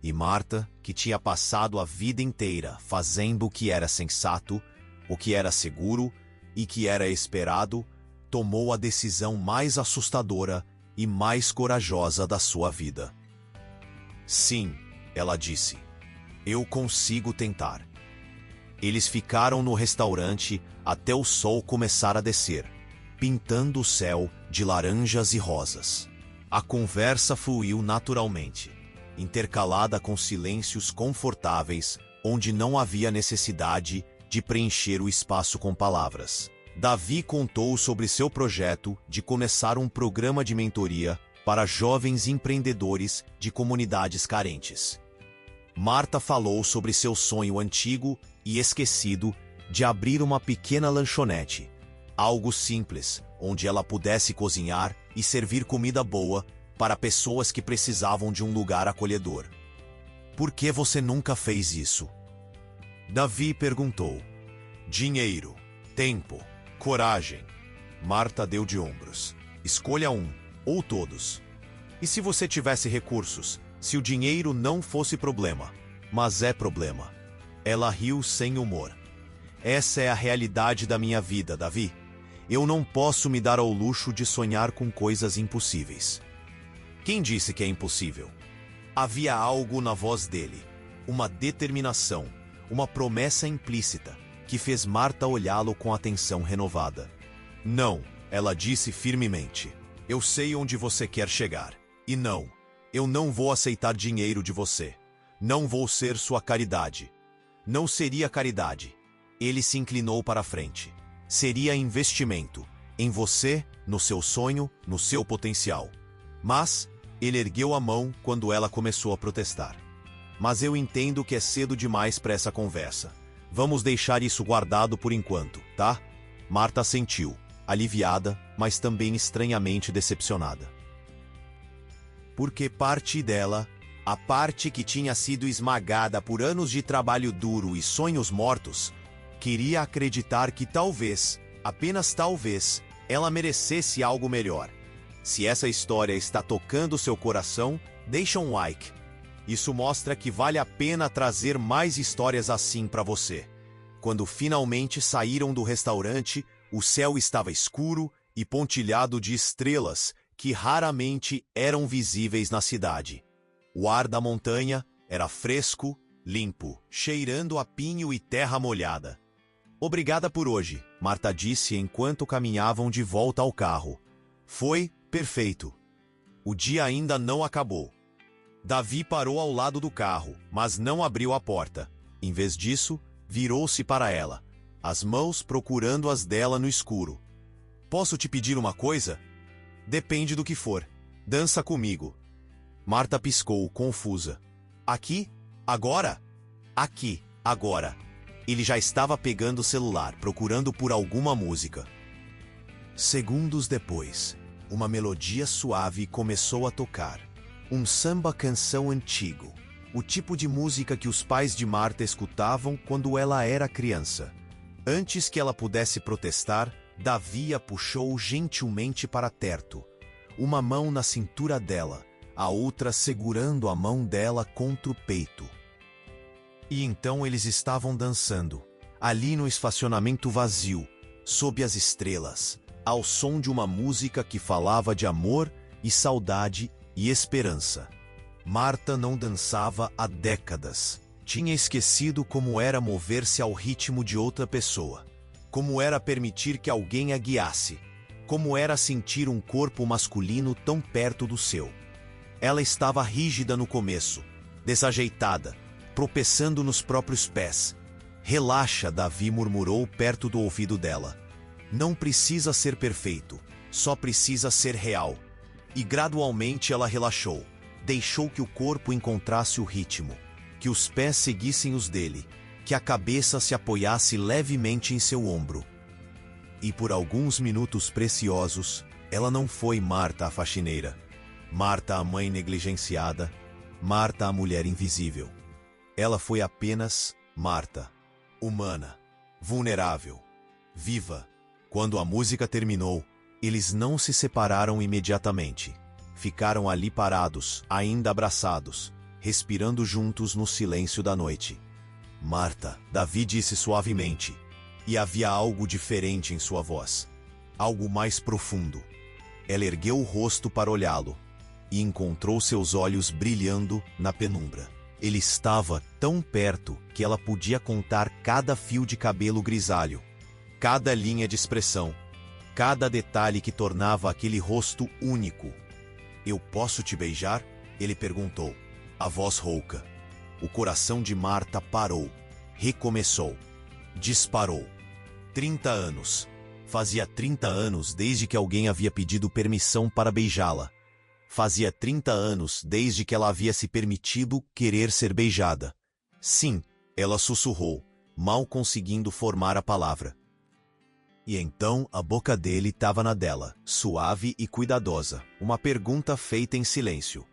E Marta, que tinha passado a vida inteira fazendo o que era sensato, o que era seguro e que era esperado, tomou a decisão mais assustadora e mais corajosa da sua vida. Sim, ela disse. Eu consigo tentar. Eles ficaram no restaurante até o sol começar a descer, pintando o céu de laranjas e rosas. A conversa fluiu naturalmente, intercalada com silêncios confortáveis, onde não havia necessidade de preencher o espaço com palavras. Davi contou sobre seu projeto de começar um programa de mentoria para jovens empreendedores de comunidades carentes. Marta falou sobre seu sonho antigo e esquecido de abrir uma pequena lanchonete, algo simples, onde ela pudesse cozinhar e servir comida boa para pessoas que precisavam de um lugar acolhedor. Por que você nunca fez isso? Davi perguntou. Dinheiro, tempo, coragem. Marta deu de ombros. Escolha um, ou todos. E se você tivesse recursos, se o dinheiro não fosse problema? Mas é problema. Ela riu sem humor. Essa é a realidade da minha vida, Davi. Eu não posso me dar ao luxo de sonhar com coisas impossíveis. Quem disse que é impossível? Havia algo na voz dele, uma determinação, uma promessa implícita, que fez Marta olhá-lo com atenção renovada. Não, ela disse firmemente. Eu sei onde você quer chegar. E não, eu não vou aceitar dinheiro de você. Não vou ser sua caridade. Não seria caridade. Ele se inclinou para a frente. Seria investimento em você, no seu sonho, no seu potencial. Mas ele ergueu a mão quando ela começou a protestar. Mas eu entendo que é cedo demais para essa conversa. Vamos deixar isso guardado por enquanto, tá? Marta assentiu, aliviada, mas também estranhamente decepcionada. Porque parte dela, a parte que tinha sido esmagada por anos de trabalho duro e sonhos mortos, queria acreditar que talvez, apenas talvez, ela merecesse algo melhor. Se essa história está tocando seu coração, deixa um like. Isso mostra que vale a pena trazer mais histórias assim para você. Quando finalmente saíram do restaurante, o céu estava escuro e pontilhado de estrelas que raramente eram visíveis na cidade. O ar da montanha era fresco, limpo, cheirando a pinho e terra molhada. Obrigada por hoje, Marta disse enquanto caminhavam de volta ao carro. Foi perfeito. O dia ainda não acabou. Davi parou ao lado do carro, mas não abriu a porta. Em vez disso, virou-se para ela, as mãos procurando as dela no escuro. Posso te pedir uma coisa? Depende do que for. Dança comigo. Marta piscou, confusa. Aqui? Agora? Aqui, agora. Ele já estava pegando o celular, procurando por alguma música. Segundos depois, uma melodia suave começou a tocar. Um samba-canção antigo. O tipo de música que os pais de Marta escutavam quando ela era criança. Antes que ela pudesse protestar, Davi a puxou gentilmente para perto. Uma mão na cintura dela, a outra segurando a mão dela contra o peito. E então eles estavam dançando, ali no estacionamento vazio, sob as estrelas, ao som de uma música que falava de amor e saudade e esperança. Marta não dançava há décadas. Tinha esquecido como era mover-se ao ritmo de outra pessoa. Como era permitir que alguém a guiasse. Como era sentir um corpo masculino tão perto do seu. Ela estava rígida no começo, desajeitada, tropeçando nos próprios pés. Relaxa, Davi murmurou perto do ouvido dela. Não precisa ser perfeito, só precisa ser real. E gradualmente ela relaxou, deixou que o corpo encontrasse o ritmo, que os pés seguissem os dele, que a cabeça se apoiasse levemente em seu ombro. E por alguns minutos preciosos, ela não foi Marta a faxineira, Marta a mãe negligenciada, Marta a mulher invisível. Ela foi apenas Marta, humana, vulnerável, viva. Quando a música terminou, eles não se separaram imediatamente. Ficaram ali parados, ainda abraçados, respirando juntos no silêncio da noite. Marta, Davi disse suavemente, e havia algo diferente em sua voz, algo mais profundo. Ela ergueu o rosto para olhá-lo, e encontrou seus olhos brilhando na penumbra. Ele estava tão perto que ela podia contar cada fio de cabelo grisalho, cada linha de expressão, cada detalhe que tornava aquele rosto único. Eu posso te beijar? Ele perguntou. A voz rouca. O coração de Marta parou. Recomeçou. Disparou. 30 anos. Fazia 30 anos desde que alguém havia pedido permissão para beijá-la. Fazia 30 anos desde que ela havia se permitido querer ser beijada. Sim, ela sussurrou, mal conseguindo formar a palavra. E então a boca dele estava na dela, suave e cuidadosa, uma pergunta feita em silêncio.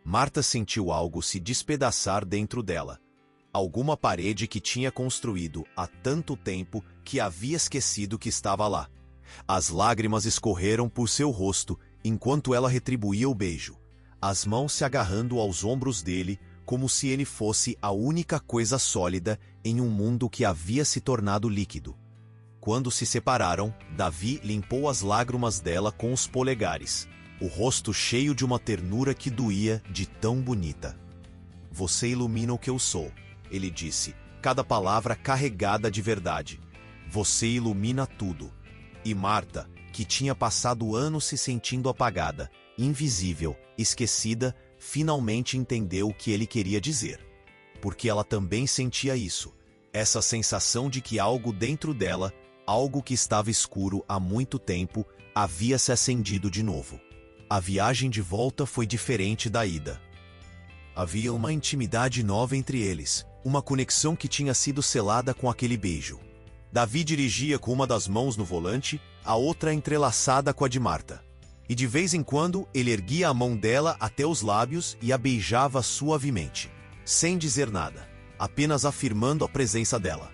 Marta sentiu algo se despedaçar dentro dela. Alguma parede que tinha construído há tanto tempo que havia esquecido que estava lá. As lágrimas escorreram por seu rosto enquanto ela retribuía o beijo, as mãos se agarrando aos ombros dele como se ele fosse a única coisa sólida em um mundo que havia se tornado líquido. Quando se separaram, Davi limpou as lágrimas dela com os polegares, o rosto cheio de uma ternura que doía de tão bonita. Você ilumina o que eu sou, ele disse, cada palavra carregada de verdade. Você ilumina tudo. E Marta, que tinha passado anos se sentindo apagada, invisível, esquecida, finalmente entendeu o que ele queria dizer. Porque ela também sentia isso, essa sensação de que algo dentro dela, algo que estava escuro há muito tempo, havia se acendido de novo. A viagem de volta foi diferente da ida. Havia uma intimidade nova entre eles, uma conexão que tinha sido selada com aquele beijo. Davi dirigia com uma das mãos no volante, a outra entrelaçada com a de Marta. E de vez em quando ele erguia a mão dela até os lábios e a beijava suavemente, sem dizer nada, apenas afirmando a presença dela.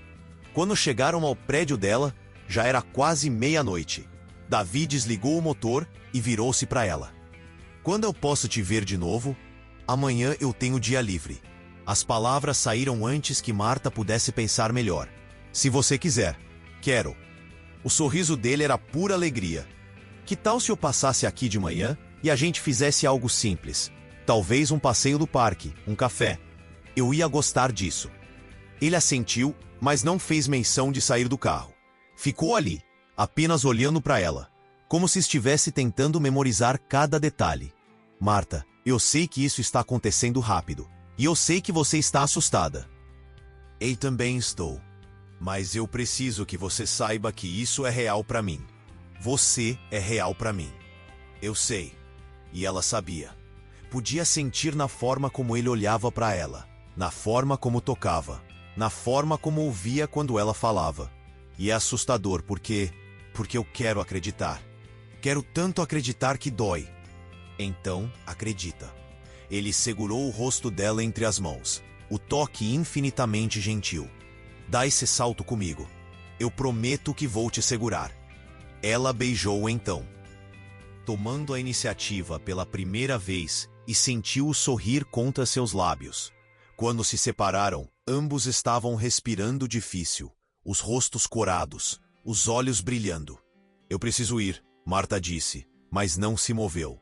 Quando chegaram ao prédio dela, já era quase meia-noite. Davi desligou o motor e virou-se para ela. Quando eu posso te ver de novo? Amanhã eu tenho dia livre. As palavras saíram antes que Marta pudesse pensar melhor. Se você quiser. Quero. O sorriso dele era pura alegria. Que tal se eu passasse aqui de manhã e a gente fizesse algo simples? Talvez um passeio do parque, um café. Eu ia gostar disso. Ele assentiu, mas não fez menção de sair do carro. Ficou ali, apenas olhando para ela, como se estivesse tentando memorizar cada detalhe. Marta, eu sei que isso está acontecendo rápido, e eu sei que você está assustada. Eu também estou. Mas eu preciso que você saiba que isso é real para mim. Você é real para mim. Eu sei. E ela sabia. Podia sentir na forma como ele olhava para ela, na forma como tocava, na forma como ouvia quando ela falava. E é assustador porque eu quero acreditar. Quero tanto acreditar que dói. Então, acredita. Ele segurou o rosto dela entre as mãos, o toque infinitamente gentil. Dá esse salto comigo. Eu prometo que vou te segurar. Ela beijou então, tomando a iniciativa pela primeira vez e sentiu-o sorrir contra seus lábios. Quando se separaram, ambos estavam respirando difícil, os rostos corados, os olhos brilhando. Eu preciso ir, Marta disse, mas não se moveu.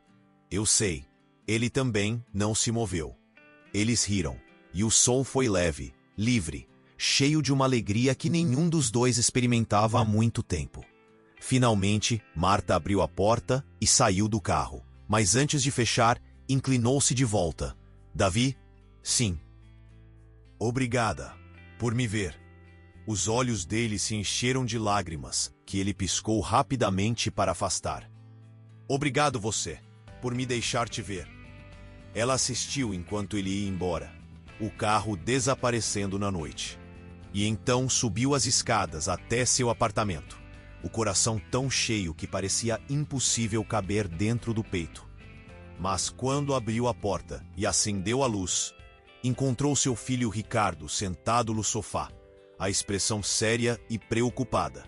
Eu sei. Ele também não se moveu. Eles riram, e o som foi leve, livre, cheio de uma alegria que nenhum dos dois experimentava há muito tempo. Finalmente, Marta abriu a porta e saiu do carro, mas antes de fechar, inclinou-se de volta. Davi? Sim. Obrigada por me ver. Os olhos dele se encheram de lágrimas, que ele piscou rapidamente para afastar. Obrigado você, por me deixar te ver. Ela assistiu enquanto ele ia embora, o carro desaparecendo na noite. E então subiu as escadas até seu apartamento, o coração tão cheio que parecia impossível caber dentro do peito. Mas quando abriu a porta e acendeu a luz, encontrou seu filho Ricardo sentado no sofá, a expressão séria e preocupada.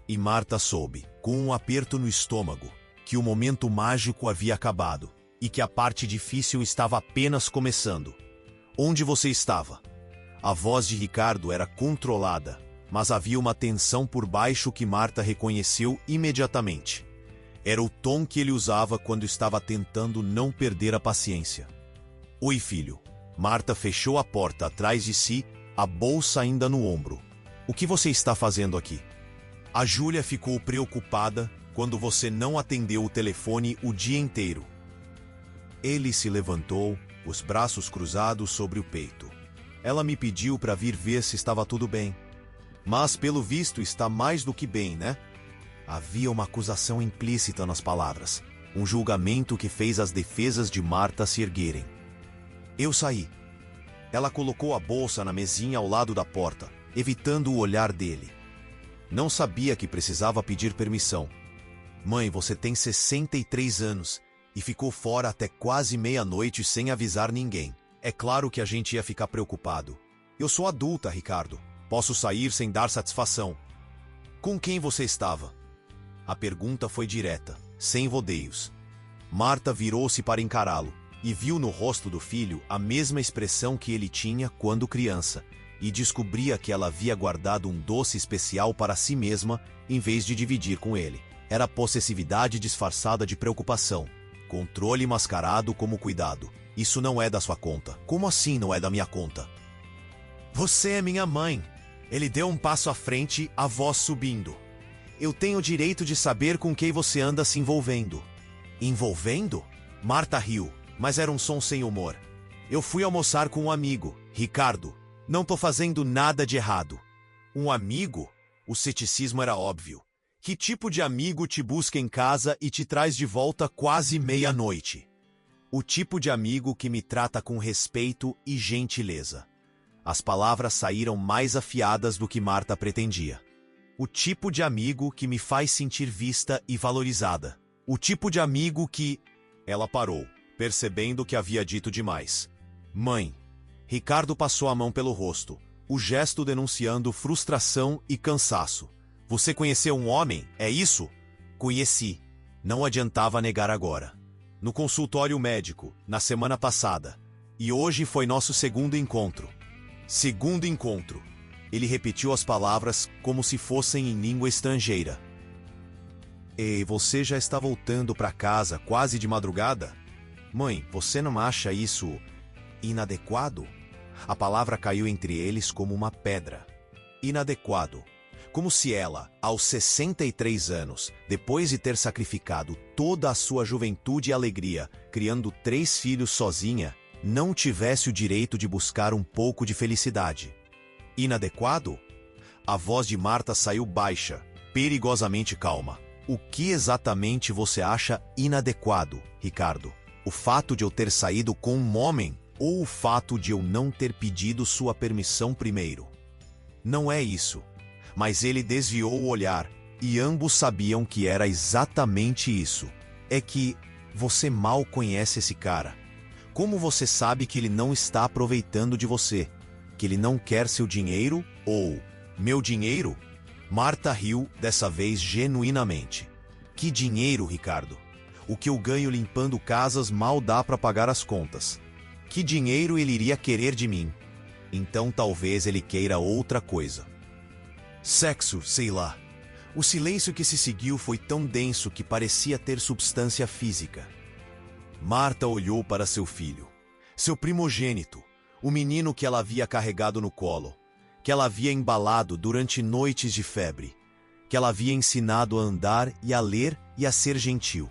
E Marta soube, com um aperto no estômago, que o momento mágico havia acabado e que a parte difícil estava apenas começando. Onde você estava? A voz de Ricardo era controlada, mas havia uma tensão por baixo que Marta reconheceu imediatamente. Era o tom que ele usava quando estava tentando não perder a paciência. Oi, filho. Marta fechou a porta atrás de si, a bolsa ainda no ombro. O que você está fazendo aqui? A Júlia ficou preocupada quando você não atendeu o telefone o dia inteiro. Ele se levantou, os braços cruzados sobre o peito. Ela me pediu para vir ver se estava tudo bem. Mas, pelo visto, está mais do que bem, né? Havia uma acusação implícita nas palavras, um julgamento que fez as defesas de Marta se erguerem. Eu saí. Ela colocou a bolsa na mesinha ao lado da porta, evitando o olhar dele. Não sabia que precisava pedir permissão. Mãe, você tem 63 anos e ficou fora até quase meia-noite sem avisar ninguém. É claro que a gente ia ficar preocupado. Eu sou adulta, Ricardo. Posso sair sem dar satisfação. Com quem você estava? A pergunta foi direta, sem rodeios. Marta virou-se para encará-lo e viu no rosto do filho a mesma expressão que ele tinha quando criança, e descobria que ela havia guardado um doce especial para si mesma em vez de dividir com ele. Era possessividade disfarçada de preocupação, controle mascarado como cuidado. Isso não é da sua conta. Como assim não é da minha conta? Você é minha mãe. Ele deu um passo à frente, a voz subindo. Eu tenho o direito de saber com quem você anda se envolvendo. Envolvendo? Marta riu, mas era um som sem humor. Eu fui almoçar com um amigo, Ricardo. Não tô fazendo nada de errado. Um amigo? O ceticismo era óbvio. Que tipo de amigo te busca em casa e te traz de volta quase meia-noite? O tipo de amigo que me trata com respeito e gentileza. As palavras saíram mais afiadas do que Marta pretendia. O tipo de amigo que me faz sentir vista e valorizada. O tipo de amigo que... Ela parou, percebendo que havia dito demais. Mãe. Ricardo passou a mão pelo rosto, o gesto denunciando frustração e cansaço. Você conheceu um homem, é isso? Conheci. Não adiantava negar agora. No consultório médico, na semana passada. E hoje foi nosso segundo encontro. Segundo encontro. Ele repetiu as palavras como se fossem em língua estrangeira. E você já está voltando para casa quase de madrugada? Mãe, você não acha isso inadequado? A palavra caiu entre eles como uma pedra. Inadequado. Como se ela, aos 63 anos, depois de ter sacrificado toda a sua juventude e alegria, criando 3 filhos sozinha, não tivesse o direito de buscar um pouco de felicidade. Inadequado? A voz de Marta saiu baixa, perigosamente calma. O que exatamente você acha inadequado, Ricardo? O fato de eu ter saído com um homem ou o fato de eu não ter pedido sua permissão primeiro? Não é isso. Mas ele desviou o olhar, e ambos sabiam que era exatamente isso. É que você mal conhece esse cara. Como você sabe que ele não está aproveitando de você? Que ele não quer seu dinheiro ou meu dinheiro? Marta riu, dessa vez genuinamente. Que dinheiro, Ricardo? O que eu ganho limpando casas mal dá para pagar as contas. Que dinheiro ele iria querer de mim? Então talvez ele queira outra coisa. Sexo, sei lá. O silêncio que se seguiu foi tão denso que parecia ter substância física. Marta olhou para seu filho, seu primogênito, o menino que ela havia carregado no colo, que ela havia embalado durante noites de febre, que ela havia ensinado a andar e a ler e a ser gentil.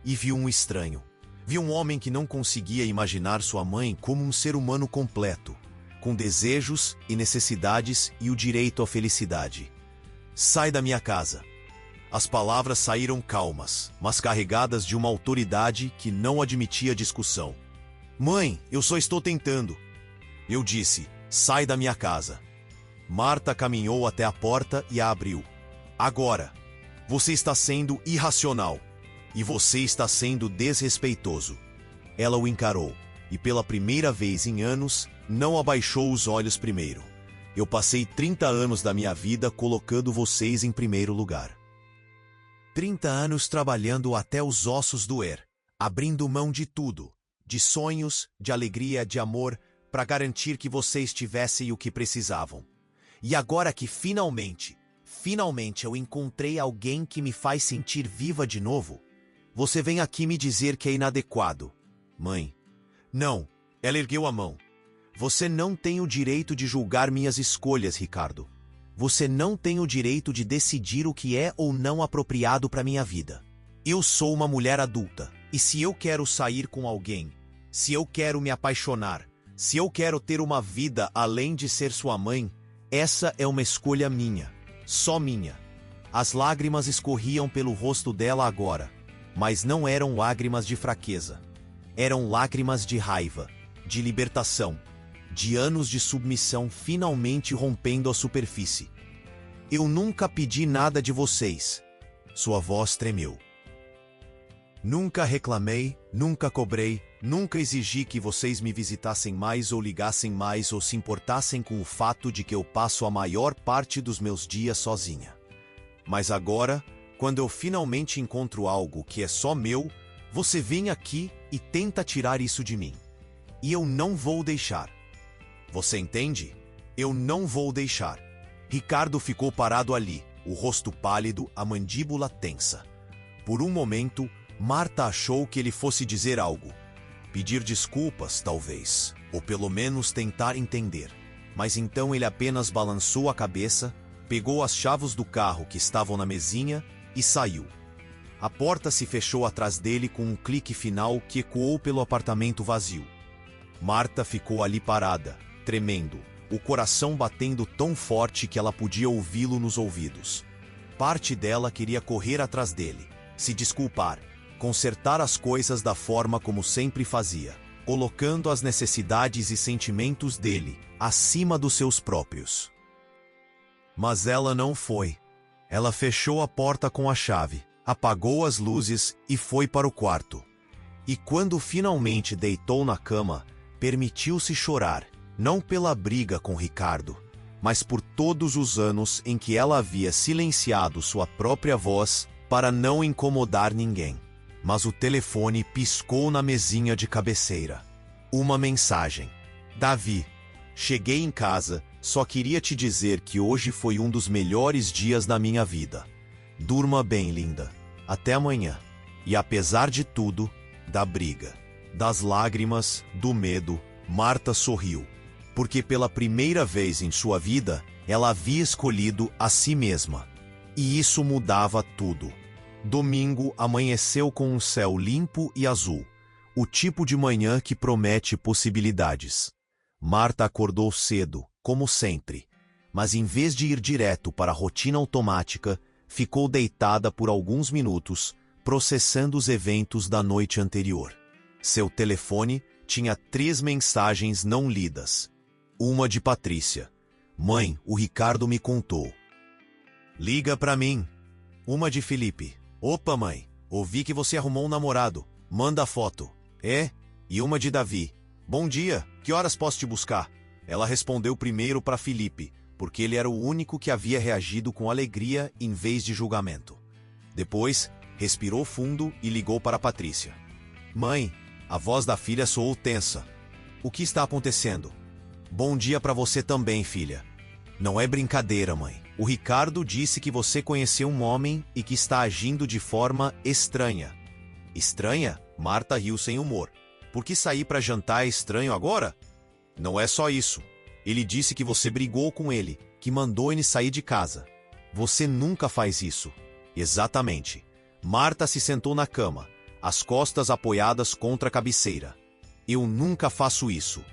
E viu um estranho. Viu um homem que não conseguia imaginar sua mãe como um ser humano completo, com desejos e necessidades e o direito à felicidade. Sai da minha casa. As palavras saíram calmas, mas carregadas de uma autoridade que não admitia discussão. Mãe, eu só estou tentando. Eu disse, sai da minha casa. Marta caminhou até a porta e a abriu. Agora, você está sendo irracional. E você está sendo desrespeitoso. Ela o encarou, e pela primeira vez em anos, não abaixou os olhos primeiro. Eu passei 30 anos da minha vida colocando vocês em primeiro lugar. 30 anos trabalhando até os ossos doer, abrindo mão de tudo, de sonhos, de alegria, de amor, para garantir que vocês tivessem o que precisavam. E agora que finalmente eu encontrei alguém que me faz sentir viva de novo, você vem aqui me dizer que é inadequado. Mãe. Não, ela ergueu a mão. Você não tem o direito de julgar minhas escolhas, Ricardo. Você não tem o direito de decidir o que é ou não apropriado para minha vida. Eu sou uma mulher adulta, e se eu quero sair com alguém, se eu quero me apaixonar, se eu quero ter uma vida além de ser sua mãe, essa é uma escolha minha, só minha. As lágrimas escorriam pelo rosto dela agora, mas não eram lágrimas de fraqueza. Eram lágrimas de raiva, de libertação, de anos de submissão finalmente rompendo a superfície. Eu nunca pedi nada de vocês. Sua voz tremeu. Nunca reclamei, nunca cobrei, nunca exigi que vocês me visitassem mais ou ligassem mais ou se importassem com o fato de que eu passo a maior parte dos meus dias sozinha. Mas agora, quando eu finalmente encontro algo que é só meu, você vem aqui e tenta tirar isso de mim. E eu não vou deixar. Você entende? Eu não vou deixar. Ricardo ficou parado ali, o rosto pálido, a mandíbula tensa. Por um momento, Marta achou que ele fosse dizer algo. Pedir desculpas, talvez. Ou pelo menos tentar entender. Mas então ele apenas balançou a cabeça, pegou as chaves do carro que estavam na mesinha e saiu. A porta se fechou atrás dele com um clique final que ecoou pelo apartamento vazio. Marta ficou ali parada, tremendo, o coração batendo tão forte que ela podia ouvi-lo nos ouvidos. Parte dela queria correr atrás dele, se desculpar, consertar as coisas da forma como sempre fazia, colocando as necessidades e sentimentos dele acima dos seus próprios. Mas ela não foi. Ela fechou a porta com a chave, apagou as luzes e foi para o quarto. E quando finalmente deitou na cama, permitiu-se chorar, não pela briga com Ricardo, mas por todos os anos em que ela havia silenciado sua própria voz para não incomodar ninguém. Mas o telefone piscou na mesinha de cabeceira. Uma mensagem. Davi, cheguei em casa, só queria te dizer que hoje foi um dos melhores dias da minha vida. Durma bem, linda. Até amanhã. E apesar de tudo, da briga, das lágrimas, do medo, Marta sorriu. Porque pela primeira vez em sua vida, ela havia escolhido a si mesma. E isso mudava tudo. Domingo amanheceu com um céu limpo e azul. O tipo de manhã que promete possibilidades. Marta acordou cedo, como sempre. Mas em vez de ir direto para a rotina automática, ficou deitada por alguns minutos, processando os eventos da noite anterior. Seu telefone tinha 3 mensagens não lidas. Uma de Patrícia. Mãe, o Ricardo me contou. Liga pra mim. Uma de Felipe. Opa, mãe, ouvi que você arrumou um namorado. Manda foto. É? E uma de Davi. Bom dia, que horas posso te buscar? Ela respondeu primeiro para Felipe, porque ele era o único que havia reagido com alegria em vez de julgamento. Depois, respirou fundo e ligou para Patrícia. Mãe, a voz da filha soou tensa. O que está acontecendo? Bom dia para você também, filha. Não é brincadeira, mãe. O Ricardo disse que você conheceu um homem e que está agindo de forma estranha. Estranha? Marta riu sem humor. Por que sair para jantar é estranho agora? Não é só isso. Ele disse que você brigou com ele, que mandou ele sair de casa. Você nunca faz isso. Exatamente. Marta se sentou na cama, as costas apoiadas contra a cabeceira. Eu nunca faço isso.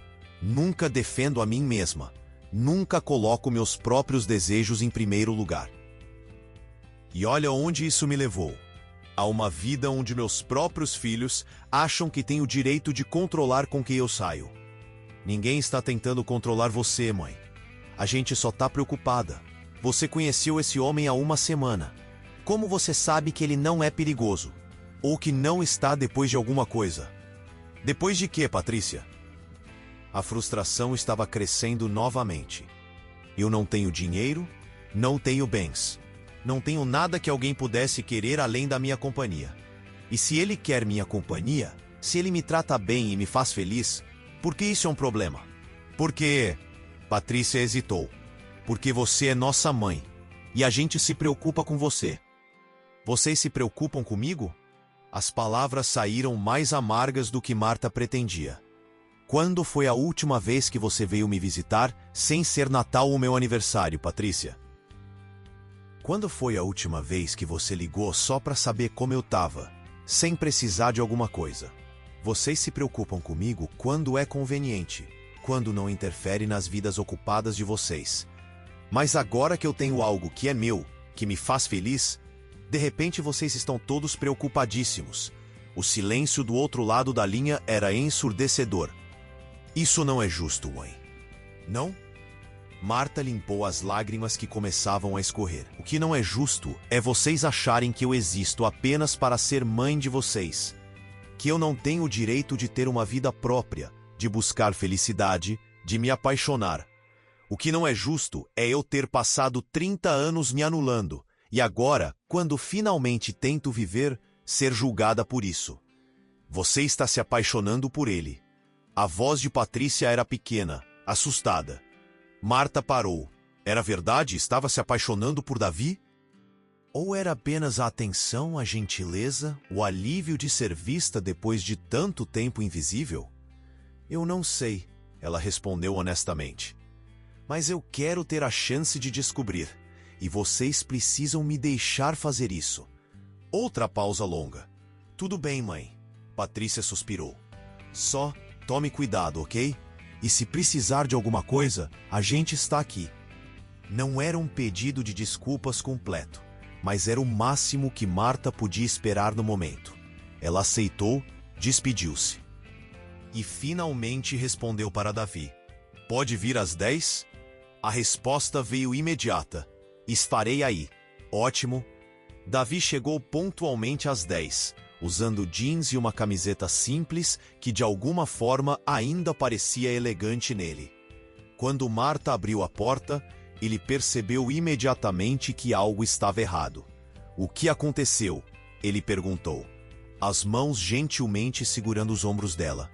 Nunca defendo a mim mesma. Nunca coloco meus próprios desejos em primeiro lugar. E olha onde isso me levou. A uma vida onde meus próprios filhos acham que têm o direito de controlar com quem eu saio. Ninguém está tentando controlar você, mãe. A gente só está preocupada. Você conheceu esse homem há uma semana. Como você sabe que ele não é perigoso? Ou que não está depois de alguma coisa? Depois de quê, Patrícia? A frustração estava crescendo novamente. Eu não tenho dinheiro, não tenho bens. Não tenho nada que alguém pudesse querer além da minha companhia. E se ele quer minha companhia, se ele me trata bem e me faz feliz, por que isso é um problema? Porque... Patrícia hesitou. Porque você é nossa mãe. E a gente se preocupa com você. Vocês se preocupam comigo? As palavras saíram mais amargas do que Marta pretendia. Quando foi a última vez que você veio me visitar, sem ser Natal ou meu aniversário, Patrícia? Quando foi a última vez que você ligou só para saber como eu tava, sem precisar de alguma coisa? Vocês se preocupam comigo quando é conveniente, quando não interfere nas vidas ocupadas de vocês. Mas agora que eu tenho algo que é meu, que me faz feliz, de repente vocês estão todos preocupadíssimos. O silêncio do outro lado da linha era ensurdecedor. Isso não é justo, mãe. Não? Marta limpou as lágrimas que começavam a escorrer. O que não é justo é vocês acharem que eu existo apenas para ser mãe de vocês. Que eu não tenho o direito de ter uma vida própria, de buscar felicidade, de me apaixonar. O que não é justo é eu ter passado 30 anos me anulando, e agora, quando finalmente tento viver, ser julgada por isso. Você está se apaixonando por ele. A voz de Patrícia era pequena, assustada. Marta parou. Era verdade? Estava se apaixonando por Davi? Ou era apenas a atenção, a gentileza, o alívio de ser vista depois de tanto tempo invisível? Eu não sei, ela respondeu honestamente. Mas eu quero ter a chance de descobrir, e vocês precisam me deixar fazer isso. Outra pausa longa. Tudo bem, mãe. Patrícia suspirou. Só tome cuidado, ok? E se precisar de alguma coisa, a gente está aqui. Não era um pedido de desculpas completo, mas era o máximo que Marta podia esperar no momento. Ela aceitou, despediu-se. E finalmente respondeu para Davi. Pode vir às 10? A resposta veio imediata. Estarei aí. Ótimo. Davi chegou pontualmente às 10. Usando jeans e uma camiseta simples que de alguma forma ainda parecia elegante nele. Quando Marta abriu a porta, ele percebeu imediatamente que algo estava errado. O que aconteceu? Ele perguntou, as mãos gentilmente segurando os ombros dela.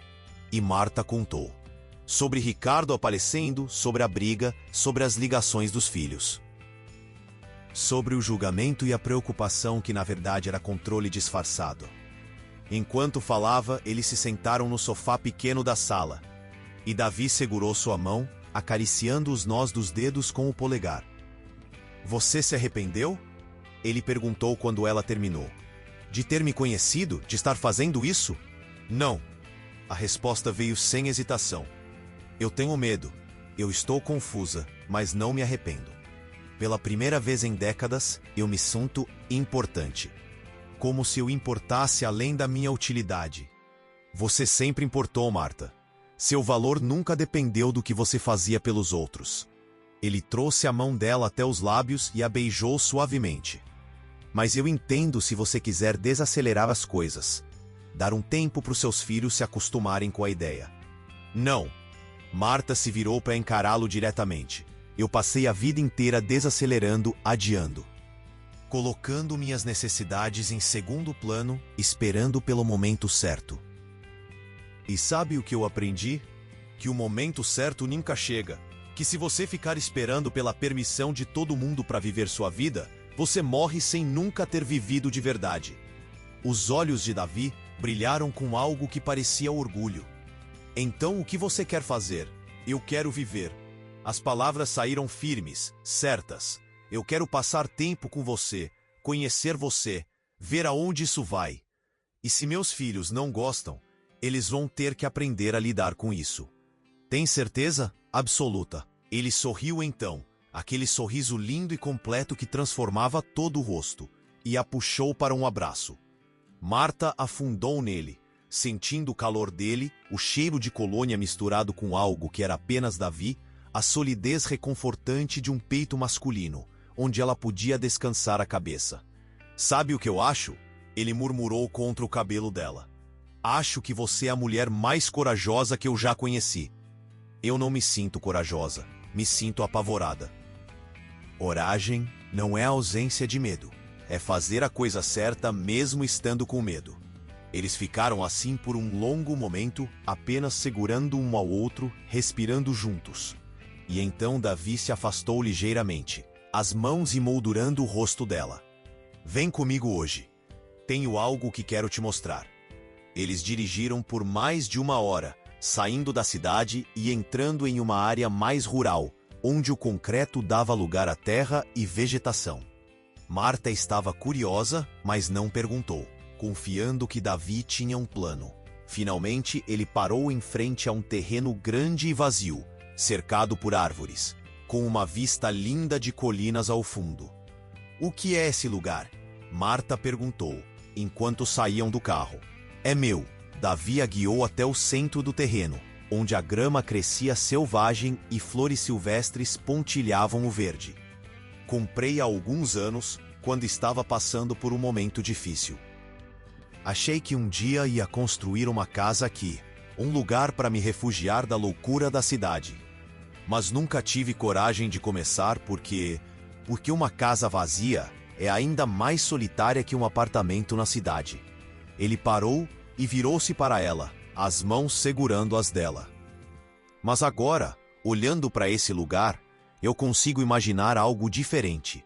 E Marta contou. Sobre Ricardo aparecendo, sobre a briga, sobre as ligações dos filhos. Sobre o julgamento e a preocupação que na verdade era controle disfarçado. Enquanto falava, eles se sentaram no sofá pequeno da sala. E Davi segurou sua mão, acariciando os nós dos dedos com o polegar. Você se arrependeu? Ele perguntou quando ela terminou. De ter me conhecido? De estar fazendo isso? Não. A resposta veio sem hesitação. Eu tenho medo. Eu estou confusa, mas não me arrependo. Pela primeira vez em décadas, eu me sinto importante. Como se eu importasse além da minha utilidade. Você sempre importou, Marta. Seu valor nunca dependeu do que você fazia pelos outros. Ele trouxe a mão dela até os lábios e a beijou suavemente. Mas eu entendo se você quiser desacelerar as coisas. Dar um tempo para os seus filhos se acostumarem com a ideia. Não. Marta se virou para encará-lo diretamente. Eu passei a vida inteira desacelerando, adiando. Colocando minhas necessidades em segundo plano, esperando pelo momento certo. E sabe o que eu aprendi? Que o momento certo nunca chega. Que se você ficar esperando pela permissão de todo mundo para viver sua vida, você morre sem nunca ter vivido de verdade. Os olhos de Davi brilharam com algo que parecia orgulho. Então o que você quer fazer? Eu quero viver. As palavras saíram firmes, certas. Eu quero passar tempo com você, conhecer você, ver aonde isso vai. E se meus filhos não gostam, eles vão ter que aprender a lidar com isso. Tem certeza? Absoluta. Ele sorriu então, aquele sorriso lindo e completo que transformava todo o rosto, e a puxou para um abraço. Marta afundou nele, sentindo o calor dele, o cheiro de colônia misturado com algo que era apenas Davi, a solidez reconfortante de um peito masculino, onde ela podia descansar a cabeça. Sabe o que eu acho? Ele murmurou contra o cabelo dela. Acho que você é a mulher mais corajosa que eu já conheci. Eu não me sinto corajosa, me sinto apavorada. Coragem não é ausência de medo, é fazer a coisa certa mesmo estando com medo. Eles ficaram assim por um longo momento, apenas segurando um ao outro, respirando juntos. E então Davi se afastou ligeiramente, as mãos emoldurando o rosto dela. Vem comigo hoje. Tenho algo que quero te mostrar. Eles dirigiram por mais de 1 hora, saindo da cidade e entrando em uma área mais rural, onde o concreto dava lugar à terra e vegetação. Marta estava curiosa, mas não perguntou, confiando que Davi tinha um plano. Finalmente, ele parou em frente a um terreno grande e vazio, cercado por árvores, com uma vista linda de colinas ao fundo. "O que é esse lugar?" Marta perguntou, enquanto saíam do carro. "É meu." Davi a guiou até o centro do terreno, onde a grama crescia selvagem e flores silvestres pontilhavam o verde. "Comprei há alguns anos, quando estava passando por um momento difícil. Achei que um dia ia construir uma casa aqui, um lugar para me refugiar da loucura da cidade. Mas nunca tive coragem de começar porque uma casa vazia é ainda mais solitária que um apartamento na cidade." Ele parou e virou-se para ela, as mãos segurando as dela. "Mas agora, olhando para esse lugar, eu consigo imaginar algo diferente.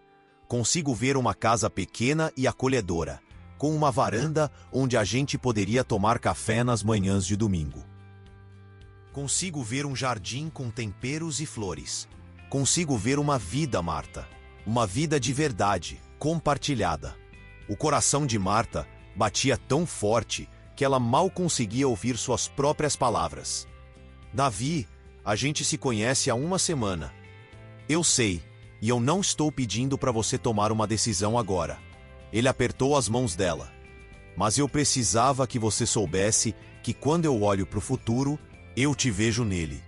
Consigo ver uma casa pequena e acolhedora, com uma varanda onde a gente poderia tomar café nas manhãs de domingo. Consigo ver um jardim com temperos e flores. Consigo ver uma vida, Marta. Uma vida de verdade, compartilhada." O coração de Marta batia tão forte que ela mal conseguia ouvir suas próprias palavras. "Davi, a gente se conhece há uma semana. Eu sei, e eu não estou pedindo para você tomar uma decisão agora." Ele apertou as mãos dela. "Mas eu precisava que você soubesse que quando eu olho para o futuro, eu te vejo nele.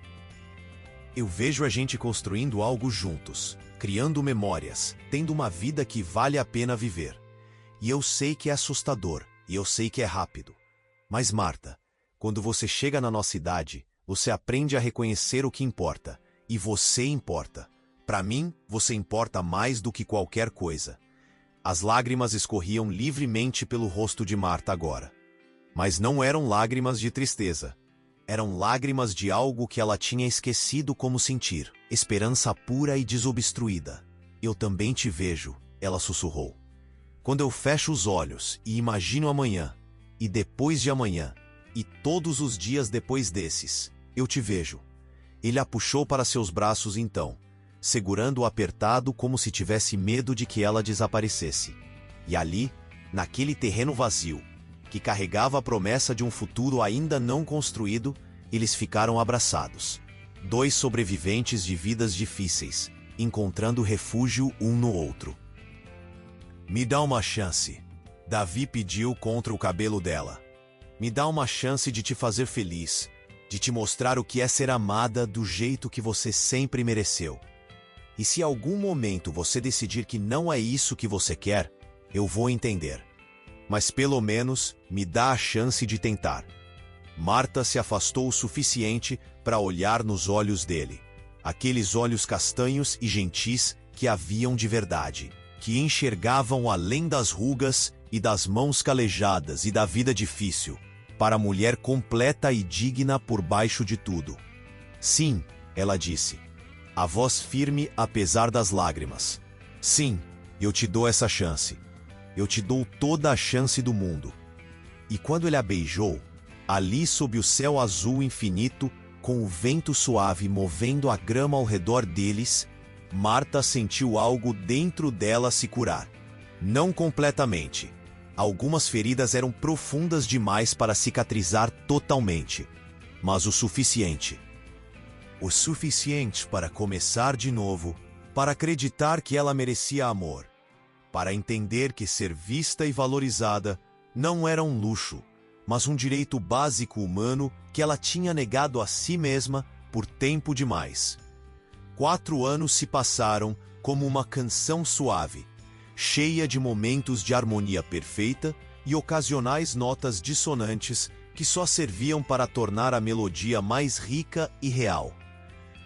Eu vejo a gente construindo algo juntos, criando memórias, tendo uma vida que vale a pena viver. E eu sei que é assustador, e eu sei que é rápido. Mas Marta, quando você chega na nossa idade, você aprende a reconhecer o que importa, e você importa. Para mim, você importa mais do que qualquer coisa." As lágrimas escorriam livremente pelo rosto de Marta agora. Mas não eram lágrimas de tristeza. Eram lágrimas de algo que ela tinha esquecido como sentir. Esperança pura e desobstruída. "Eu também te vejo," ela sussurrou. "Quando eu fecho os olhos e imagino amanhã, e depois de amanhã, e todos os dias depois desses, eu te vejo." Ele a puxou para seus braços então, segurando-o apertado como se tivesse medo de que ela desaparecesse. E ali, naquele terreno vazio, que carregava a promessa de um futuro ainda não construído, eles ficaram abraçados. Dois sobreviventes de vidas difíceis, encontrando refúgio um no outro. "Me dá uma chance," Davi pediu contra o cabelo dela. "Me dá uma chance de te fazer feliz, de te mostrar o que é ser amada do jeito que você sempre mereceu. E se algum momento você decidir que não é isso que você quer, eu vou entender. Mas pelo menos me dá a chance de tentar." Marta se afastou o suficiente para olhar nos olhos dele. Aqueles olhos castanhos e gentis que haviam de verdade, que enxergavam além das rugas e das mãos calejadas e da vida difícil, para a mulher completa e digna por baixo de tudo. "Sim," ela disse, a voz firme apesar das lágrimas. "Sim, eu te dou essa chance. Eu te dou toda a chance do mundo." E quando ele a beijou, ali sob o céu azul infinito, com o vento suave movendo a grama ao redor deles, Marta sentiu algo dentro dela se curar. Não completamente. Algumas feridas eram profundas demais para cicatrizar totalmente, mas o suficiente. O suficiente para começar de novo, para acreditar que ela merecia amor, para entender que ser vista e valorizada não era um luxo, mas um direito básico humano que ela tinha negado a si mesma por tempo demais. 4 anos se passaram como uma canção suave, cheia de momentos de harmonia perfeita e ocasionais notas dissonantes que só serviam para tornar a melodia mais rica e real.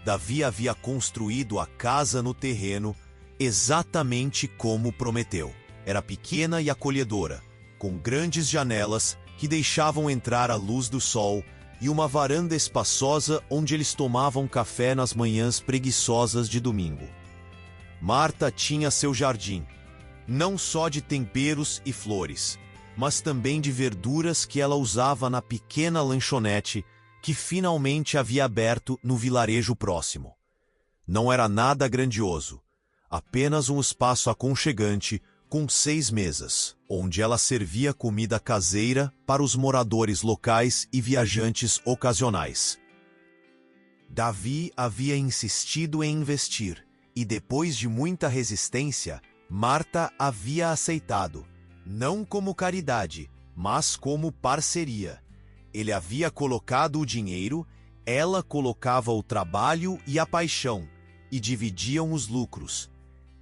Davi havia construído a casa no terreno exatamente como prometeu. Era pequena e acolhedora, com grandes janelas que deixavam entrar a luz do sol e uma varanda espaçosa onde eles tomavam café nas manhãs preguiçosas de domingo. Marta tinha seu jardim, não só de temperos e flores, mas também de verduras que ela usava na pequena lanchonete que finalmente havia aberto no vilarejo próximo. Não era nada grandioso, apenas um espaço aconchegante com 6 mesas, onde ela servia comida caseira para os moradores locais e viajantes ocasionais. Davi havia insistido em investir, e depois de muita resistência, Marta havia aceitado, não como caridade, mas como parceria. Ele havia colocado o dinheiro, ela colocava o trabalho e a paixão, e dividiam os lucros.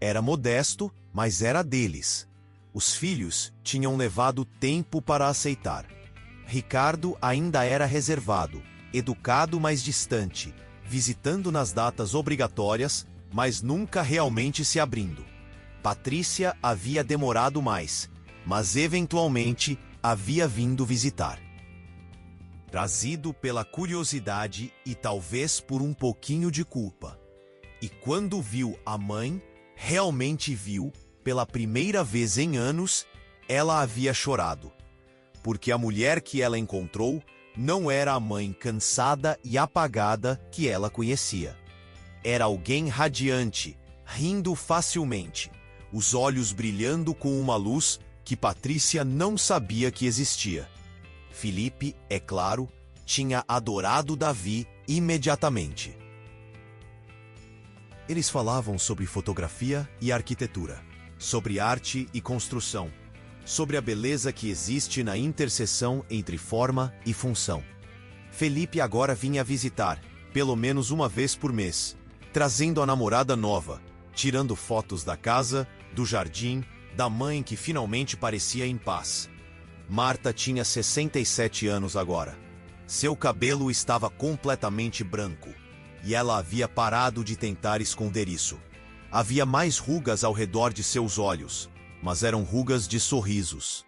Era modesto, mas era deles. Os filhos tinham levado tempo para aceitar. Ricardo ainda era reservado, educado, mas distante, visitando nas datas obrigatórias, mas nunca realmente se abrindo. Patrícia havia demorado mais, mas eventualmente havia vindo visitar. Trazido pela curiosidade e talvez por um pouquinho de culpa. E quando viu a mãe, realmente viu, pela primeira vez em anos, ela havia chorado. Porque a mulher que ela encontrou não era a mãe cansada e apagada que ela conhecia. Era alguém radiante, rindo facilmente, os olhos brilhando com uma luz que Patrícia não sabia que existia. Felipe, é claro, tinha adorado Davi imediatamente. Eles falavam sobre fotografia e arquitetura, sobre arte e construção, sobre a beleza que existe na interseção entre forma e função. Felipe agora vinha visitar, pelo menos uma vez por mês, trazendo a namorada nova, tirando fotos da casa, do jardim, da mãe que finalmente parecia em paz. Marta tinha 67 anos agora. Seu cabelo estava completamente branco, e ela havia parado de tentar esconder isso. Havia mais rugas ao redor de seus olhos, mas eram rugas de sorrisos,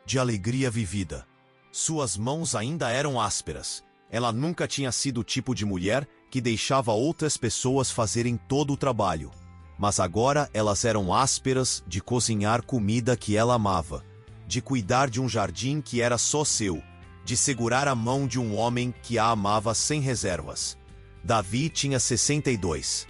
de alegria vivida. Suas mãos ainda eram ásperas. Ela nunca tinha sido o tipo de mulher que deixava outras pessoas fazerem todo o trabalho. Mas agora elas eram ásperas de cozinhar comida que ela amava, de cuidar de um jardim que era só seu, de segurar a mão de um homem que a amava sem reservas. Davi tinha 62.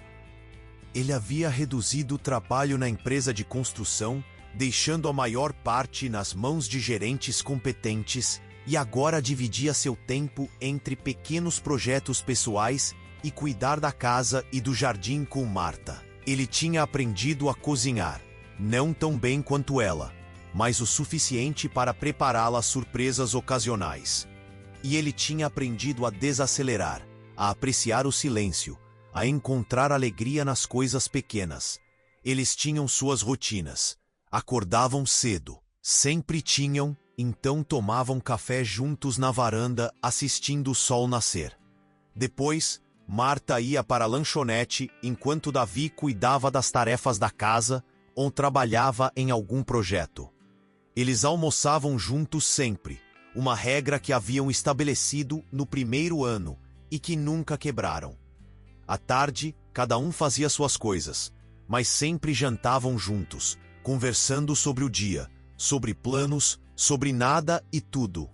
Ele havia reduzido o trabalho na empresa de construção, deixando a maior parte nas mãos de gerentes competentes, e agora dividia seu tempo entre pequenos projetos pessoais e cuidar da casa e do jardim com Marta. Ele tinha aprendido a cozinhar, não tão bem quanto ela, mas o suficiente para prepará-la a surpresas ocasionais. E ele tinha aprendido a desacelerar, a apreciar o silêncio, a encontrar alegria nas coisas pequenas. Eles tinham suas rotinas. Acordavam cedo, sempre tinham, então tomavam café juntos na varanda assistindo o sol nascer. Depois, Marta ia para a lanchonete enquanto Davi cuidava das tarefas da casa ou trabalhava em algum projeto. Eles almoçavam juntos sempre, uma regra que haviam estabelecido no primeiro ano e que nunca quebraram. À tarde, cada um fazia suas coisas, mas sempre jantavam juntos, conversando sobre o dia, sobre planos, sobre nada e tudo.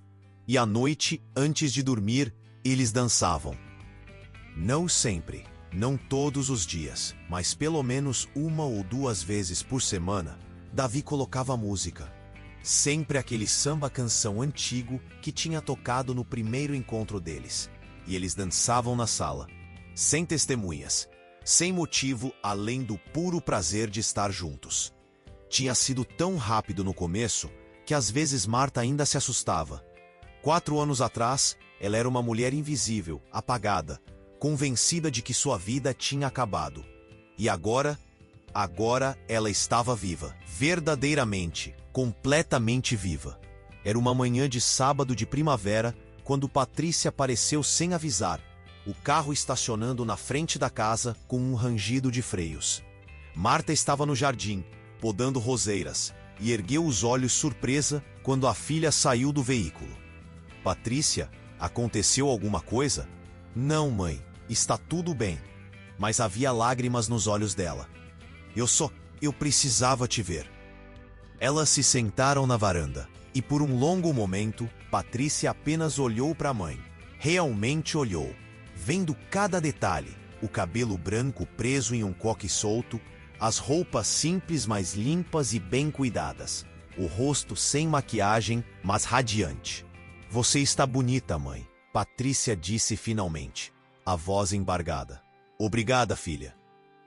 E à noite, antes de dormir, eles dançavam. Não sempre, não todos os dias, mas pelo menos 1 ou 2 vezes por semana, Davi colocava música. Sempre aquele samba-canção antigo que tinha tocado no primeiro encontro deles. E eles dançavam na sala, sem testemunhas, sem motivo além do puro prazer de estar juntos. Tinha sido tão rápido no começo que às vezes Marta ainda se assustava. 4 anos atrás, ela era uma mulher invisível, apagada, convencida de que sua vida tinha acabado. E agora ela estava viva, verdadeiramente, completamente viva. Era uma manhã de sábado de primavera, quando Patrícia apareceu sem avisar, o carro estacionando na frente da casa com um rangido de freios. Marta estava no jardim, podando roseiras, e ergueu os olhos surpresa quando a filha saiu do veículo. Patrícia, aconteceu alguma coisa? Não, mãe, está tudo bem. Mas havia lágrimas nos olhos dela. Eu precisava te ver. Elas se sentaram na varanda, e por um longo momento, Patrícia apenas olhou para a mãe. Realmente olhou, vendo cada detalhe: o cabelo branco preso em um coque solto, as roupas simples, mas limpas e bem cuidadas, o rosto sem maquiagem, mas radiante. Você está bonita, mãe, Patrícia disse finalmente, a voz embargada. Obrigada, filha.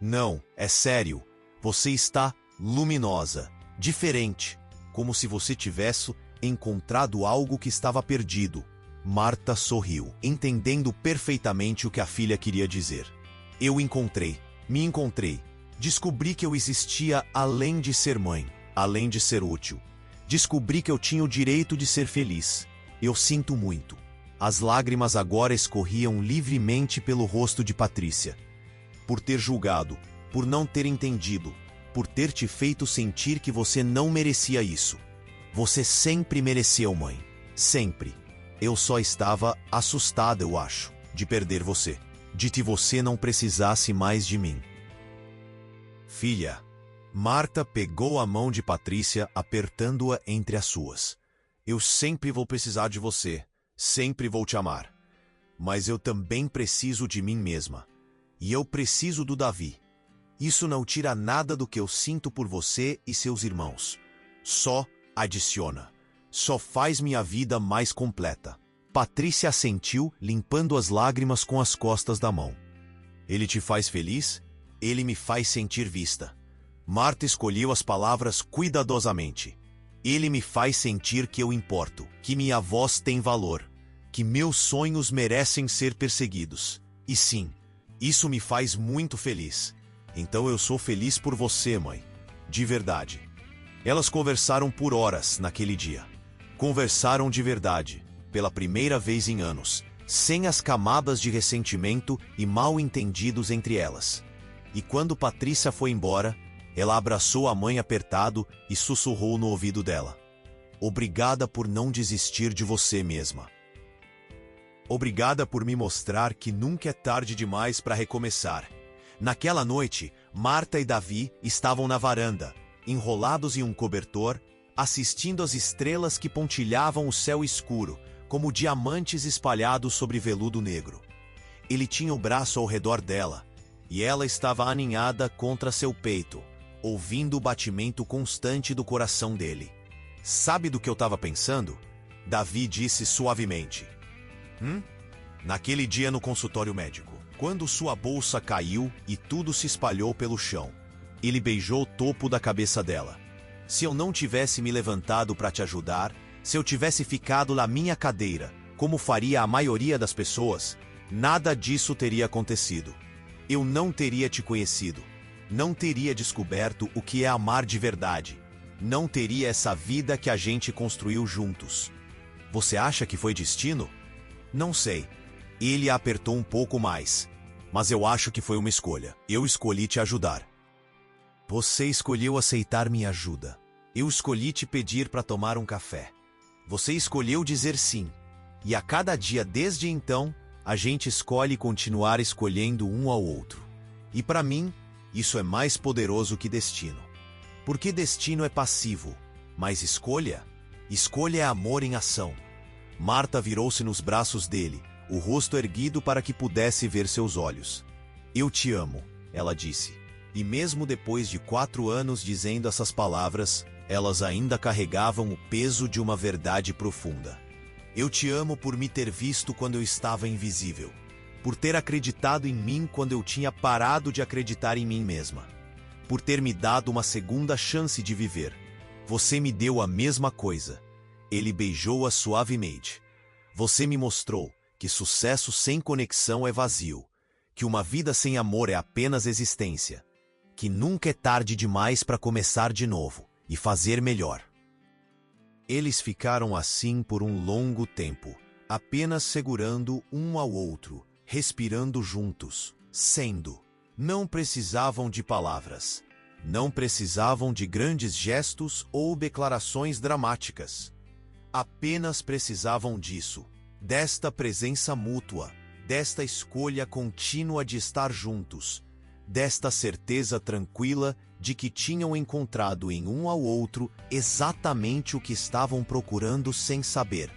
Não, é sério. Você está luminosa, diferente, como se você tivesse encontrado algo que estava perdido. Marta sorriu, entendendo perfeitamente o que a filha queria dizer. Eu me encontrei. Descobri que eu existia além de ser mãe, além de ser útil. Descobri que eu tinha o direito de ser feliz. Eu sinto muito. As lágrimas agora escorriam livremente pelo rosto de Patrícia. Por ter julgado, por não ter entendido, por ter te feito sentir que você não merecia isso. Você sempre mereceu, mãe. Sempre. Eu só estava assustada, eu acho, de perder você. De que você não precisasse mais de mim. Filha. Marta pegou a mão de Patrícia, apertando-a entre as suas. Eu sempre vou precisar de você. Sempre vou te amar. Mas eu também preciso de mim mesma. E eu preciso do Davi. Isso não tira nada do que eu sinto por você e seus irmãos. Só adiciona. Só faz minha vida mais completa. Patrícia assentiu, limpando as lágrimas com as costas da mão. Ele te faz feliz? Ele me faz sentir vista. Marta escolheu as palavras cuidadosamente. Ele me faz sentir que eu importo, que minha voz tem valor, que meus sonhos merecem ser perseguidos. E sim, isso me faz muito feliz. Então eu sou feliz por você, mãe. De verdade. Elas conversaram por horas naquele dia. Conversaram de verdade, pela primeira vez em anos, sem as camadas de ressentimento e mal-entendidos entre elas. E quando Patrícia foi embora, ela abraçou a mãe apertado e sussurrou no ouvido dela. Obrigada por não desistir de você mesma. Obrigada por me mostrar que nunca é tarde demais para recomeçar. Naquela noite, Marta e Davi estavam na varanda, enrolados em um cobertor, assistindo às estrelas que pontilhavam o céu escuro, como diamantes espalhados sobre veludo negro. Ele tinha o braço ao redor dela, e ela estava aninhada contra seu peito, ouvindo o batimento constante do coração dele. Sabe do que eu estava pensando? Davi disse suavemente. Naquele dia no consultório médico, quando sua bolsa caiu e tudo se espalhou pelo chão. Ele beijou o topo da cabeça dela. Se eu não tivesse me levantado para te ajudar, se eu tivesse ficado na minha cadeira, como faria a maioria das pessoas, nada disso teria acontecido. Eu não teria te conhecido. Não teria descoberto o que é amar de verdade. Não teria essa vida que a gente construiu juntos. Você acha que foi destino? Não sei. Ele a apertou um pouco mais. Mas eu acho que foi uma escolha. Eu escolhi te ajudar. Você escolheu aceitar minha ajuda. Eu escolhi te pedir para tomar um café. Você escolheu dizer sim. E a cada dia desde então, a gente escolhe continuar escolhendo um ao outro. E para mim, isso é mais poderoso que destino. Porque destino é passivo, mas escolha é amor em ação. Marta virou-se nos braços dele, o rosto erguido para que pudesse ver seus olhos. Eu te amo, ela disse. E mesmo depois de 4 anos dizendo essas palavras, elas ainda carregavam o peso de uma verdade profunda. Eu te amo por me ter visto quando eu estava invisível, por ter acreditado em mim quando eu tinha parado de acreditar em mim mesma, por ter me dado uma segunda chance de viver. Você me deu a mesma coisa. Ele beijou-a suavemente. Você me mostrou que sucesso sem conexão é vazio, que uma vida sem amor é apenas existência, que nunca é tarde demais para começar de novo e fazer melhor. Eles ficaram assim por um longo tempo, apenas segurando um ao outro, respirando juntos, sendo. Não precisavam de palavras. Não precisavam de grandes gestos ou declarações dramáticas. Apenas precisavam disso, desta presença mútua, desta escolha contínua de estar juntos, desta certeza tranquila de que tinham encontrado em um ao outro exatamente o que estavam procurando sem saber.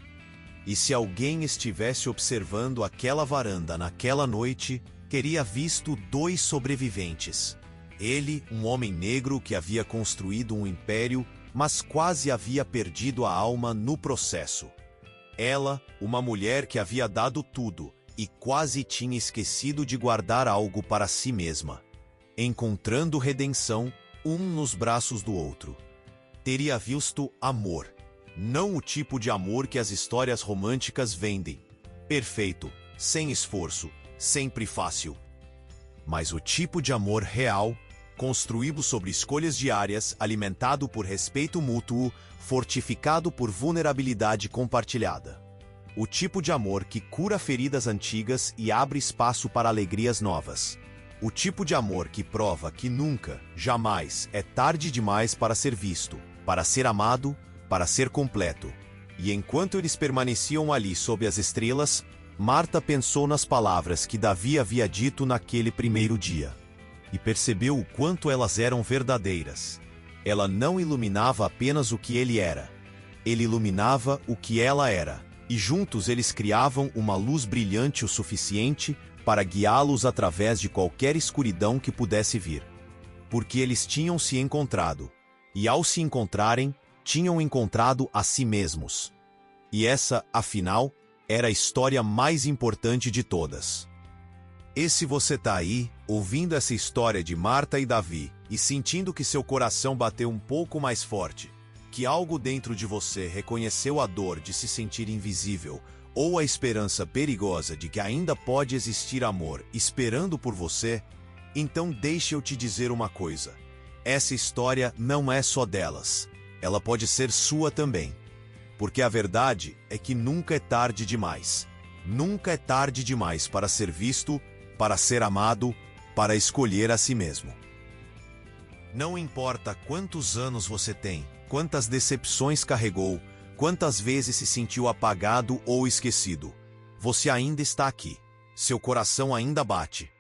E se alguém estivesse observando aquela varanda naquela noite, teria visto 2 sobreviventes. Ele, um homem negro que havia construído um império, mas quase havia perdido a alma no processo. Ela, uma mulher que havia dado tudo e quase tinha esquecido de guardar algo para si mesma, encontrando redenção um nos braços do outro. Teria visto amor. Não o tipo de amor que as histórias românticas vendem. Perfeito, sem esforço, sempre fácil. Mas o tipo de amor real, construído sobre escolhas diárias, alimentado por respeito mútuo, fortificado por vulnerabilidade compartilhada. O tipo de amor que cura feridas antigas e abre espaço para alegrias novas. O tipo de amor que prova que nunca, jamais é tarde demais para ser visto, para ser amado, para ser completo. E enquanto eles permaneciam ali sob as estrelas, Marta pensou nas palavras que Davi havia dito naquele primeiro dia. E percebeu o quanto elas eram verdadeiras. Ela não iluminava apenas o que ele era. Ele iluminava o que ela era. E juntos eles criavam uma luz brilhante o suficiente para guiá-los através de qualquer escuridão que pudesse vir. Porque eles tinham se encontrado. E ao se encontrarem, tinham encontrado a si mesmos. E essa, afinal, era a história mais importante de todas. E se você tá aí, ouvindo essa história de Marta e Davi, e sentindo que seu coração bateu um pouco mais forte, que algo dentro de você reconheceu a dor de se sentir invisível, ou a esperança perigosa de que ainda pode existir amor esperando por você, então deixe eu te dizer uma coisa. Essa história não é só delas. Ela pode ser sua também. Porque a verdade é que nunca é tarde demais. Nunca é tarde demais para ser visto, para ser amado, para escolher a si mesmo. Não importa quantos anos você tem, quantas decepções carregou, quantas vezes se sentiu apagado ou esquecido, você ainda está aqui. Seu coração ainda bate.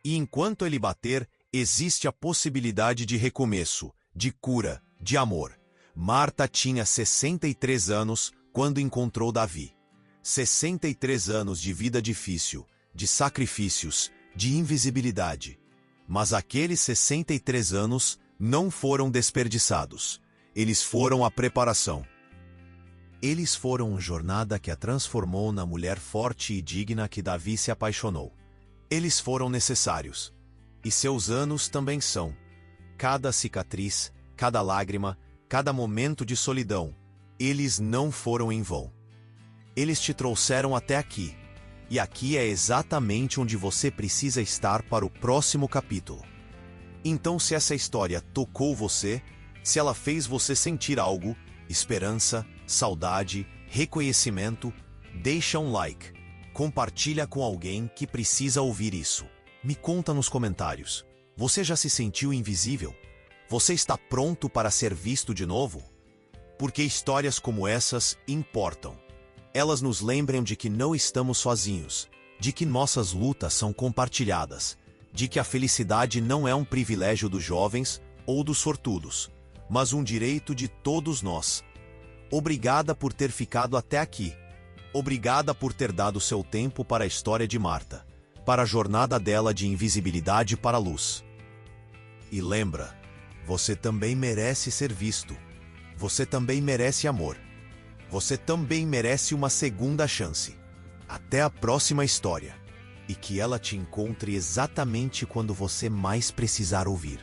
E enquanto ele bater, existe a possibilidade de recomeço, de cura, de amor. Marta tinha 63 anos quando encontrou Davi. 63 anos de vida difícil, de sacrifícios, de invisibilidade. Mas aqueles 63 anos não foram desperdiçados. Eles foram a preparação. Eles foram uma jornada que a transformou na mulher forte e digna que Davi se apaixonou. Eles foram necessários. E seus anos também são. Cada cicatriz, cada lágrima, cada momento de solidão, eles não foram em vão. Eles te trouxeram até aqui. E aqui é exatamente onde você precisa estar para o próximo capítulo. Então, se essa história tocou você, se ela fez você sentir algo, esperança, saudade, reconhecimento, deixa um like. Compartilha com alguém que precisa ouvir isso. Me conta nos comentários. Você já se sentiu invisível? Você está pronto para ser visto de novo? Porque histórias como essas importam. Elas nos lembram de que não estamos sozinhos, de que nossas lutas são compartilhadas, de que a felicidade não é um privilégio dos jovens ou dos sortudos, mas um direito de todos nós. Obrigada por ter ficado até aqui. Obrigada por ter dado seu tempo para a história de Marta, para a jornada dela de invisibilidade para a luz. E lembra, você também merece ser visto. Você também merece amor. Você também merece uma segunda chance. Até a próxima história. E que ela te encontre exatamente quando você mais precisar ouvir.